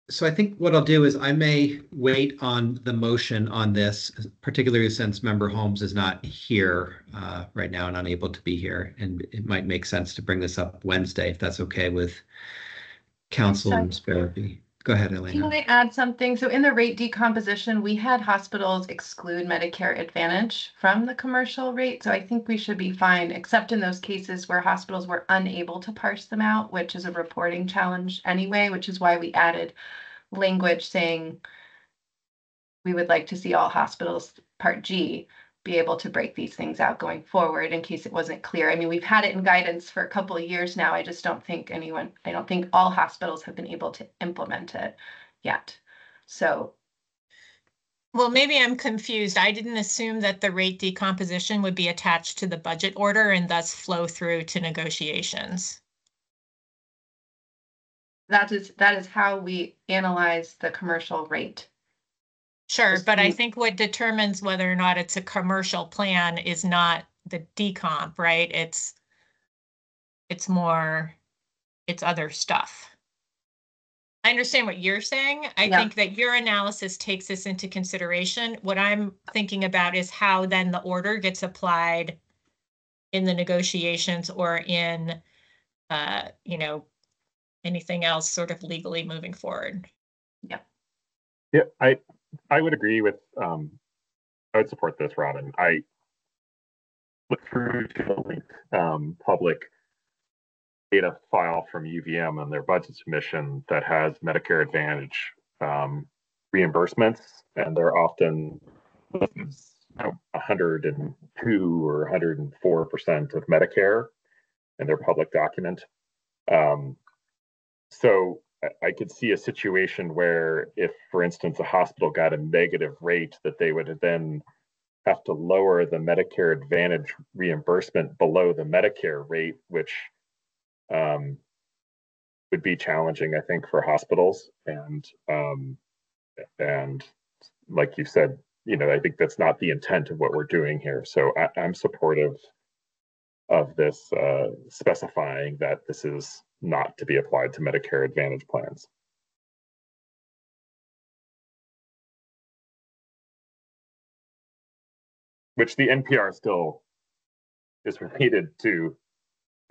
So I think what I'll do is I may wait on the motion on this, particularly since Member Holmes is not here right now and unable to be here. And it might make sense to bring this up Wednesday, if that's okay with Council and Sparrowby. Go ahead, Elena. Can I add something? So in the rate decomposition, we had hospitals exclude Medicare Advantage from the commercial rate. So I think we should be fine, except in those cases where hospitals were unable to parse them out, which is a reporting challenge anyway, which is why we added language saying we would like to see all hospitals, Part G, be able to break these things out going forward in case it wasn't clear. I mean, we've had it in guidance for a couple of years now. I just don't think I don't think all hospitals have been able to implement it yet. So. Well, maybe I'm confused. I didn't assume that the rate decomposition would be attached to the budget order and thus flow through to negotiations. That is how we analyze the commercial rate. Sure, but I think what determines whether or not it's a commercial plan is not the decomp, right? It's other stuff. I understand what you're saying. I think that your analysis takes this into consideration. What I'm thinking about is how then the order gets applied in the negotiations or in, anything else sort of legally moving forward. Yeah, I would agree with, I would support this, Robin. I look through to the linked public data file from UVM and their budget submission that has Medicare Advantage reimbursements, and they're often 102 or 104% of Medicare in their public document. So I could see a situation where if, for instance, a hospital got a negative rate, that they would then have to lower the Medicare Advantage reimbursement below the Medicare rate, which would be challenging, I think, for hospitals. And like you said, I think that's not the intent of what we're doing here. So I'm supportive of this specifying that this is not to be applied to Medicare Advantage plans. Which the NPR still is related to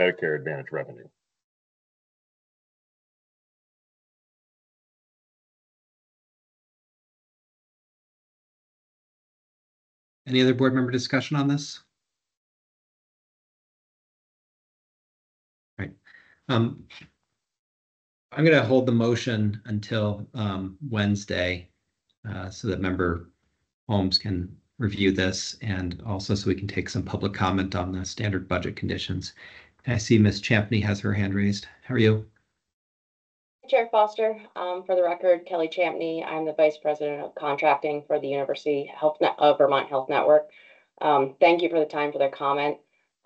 Medicare Advantage revenue. Any other board member discussion on this? Right. I'm going to hold the motion until Wednesday so that member Holmes can review this, and also so we can take some public comment on the standard budget conditions. I see Ms. Champney has her hand raised. How are you? Chair Foster, for the record, Kelly Champney. I'm the Vice President of Contracting for the University of Vermont Health Network. Thank you for the time for their comment.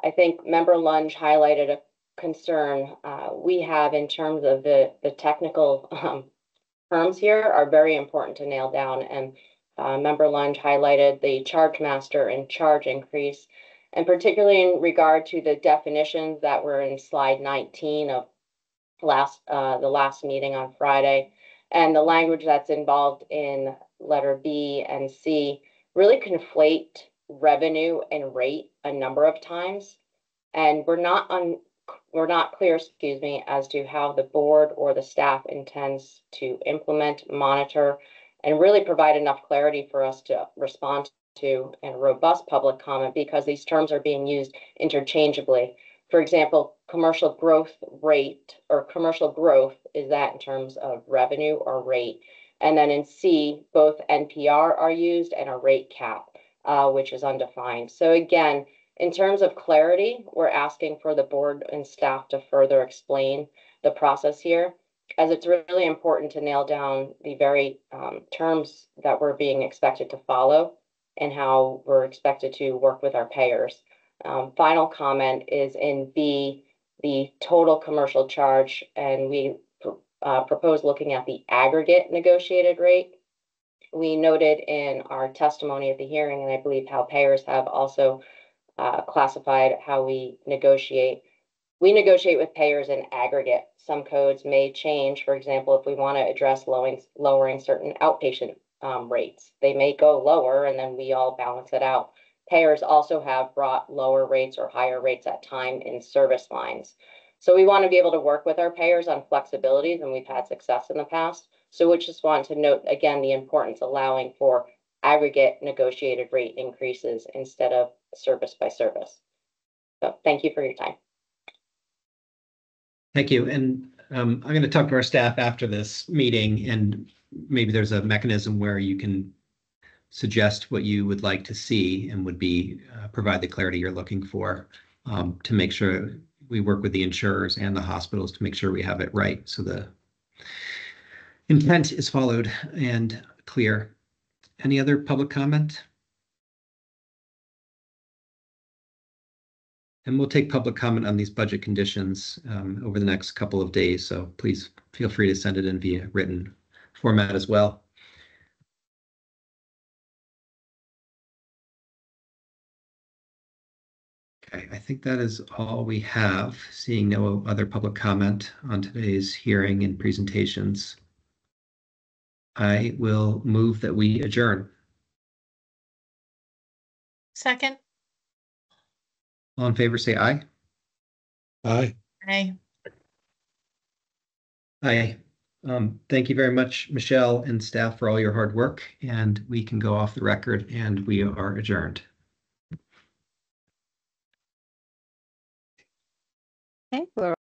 I think Member Lunge highlighted a concern we have in terms of the technical terms here are very important to nail down. And Member Lunge highlighted the charge master and charge increase, and particularly in regard to the definitions that were in slide 19 of the last meeting on Friday, and the language that's involved in letter B and C really conflate revenue and rate a number of times, and we're not clear, as to how the board or the staff intends to implement, monitor, and really provide enough clarity for us to respond to in robust public comment, because these terms are being used interchangeably. For example, commercial growth rate or commercial growth, is that in terms of revenue or rate? And then in C, both NPR are used and a rate cap, which is undefined. So again, in terms of clarity, we're asking for the board and staff to further explain the process here, as it's really important to nail down the very terms that we're being expected to follow and how we're expected to work with our payers. Final comment is in B, the total commercial charge, and we propose looking at the aggregate negotiated rate. We noted in our testimony at the hearing, and I believe how payers have also classified how we negotiate. We negotiate with payers in aggregate. Some codes may change. For example, if we want to address lowering certain outpatient rates, they may go lower, and then we all balance it out. Payers also have brought lower rates or higher rates at time in service lines. So we want to be able to work with our payers on flexibilities, and we've had success in the past. So we just want to note, again, the importance allowing for aggregate negotiated rate increases instead of service by service. So thank you for your time. Thank you. And I'm going to talk to our staff after this meeting, and maybe there's a mechanism where you can suggest what you would like to see and would be provide the clarity you're looking for, to make sure we work with the insurers and the hospitals to make sure we have it right, so the intent is followed and clear. Any other public comment? And we'll take public comment on these budget conditions over the next couple of days, so please feel free to send it in via written format as well. Okay, I think that is all we have. Seeing no other public comment on today's hearing and presentations, I will move that we adjourn. Second. All in favor, say aye. Aye. Aye. Aye. Thank you very much, Michelle and staff, for all your hard work, and we can go off the record, and we are adjourned. Okay, we're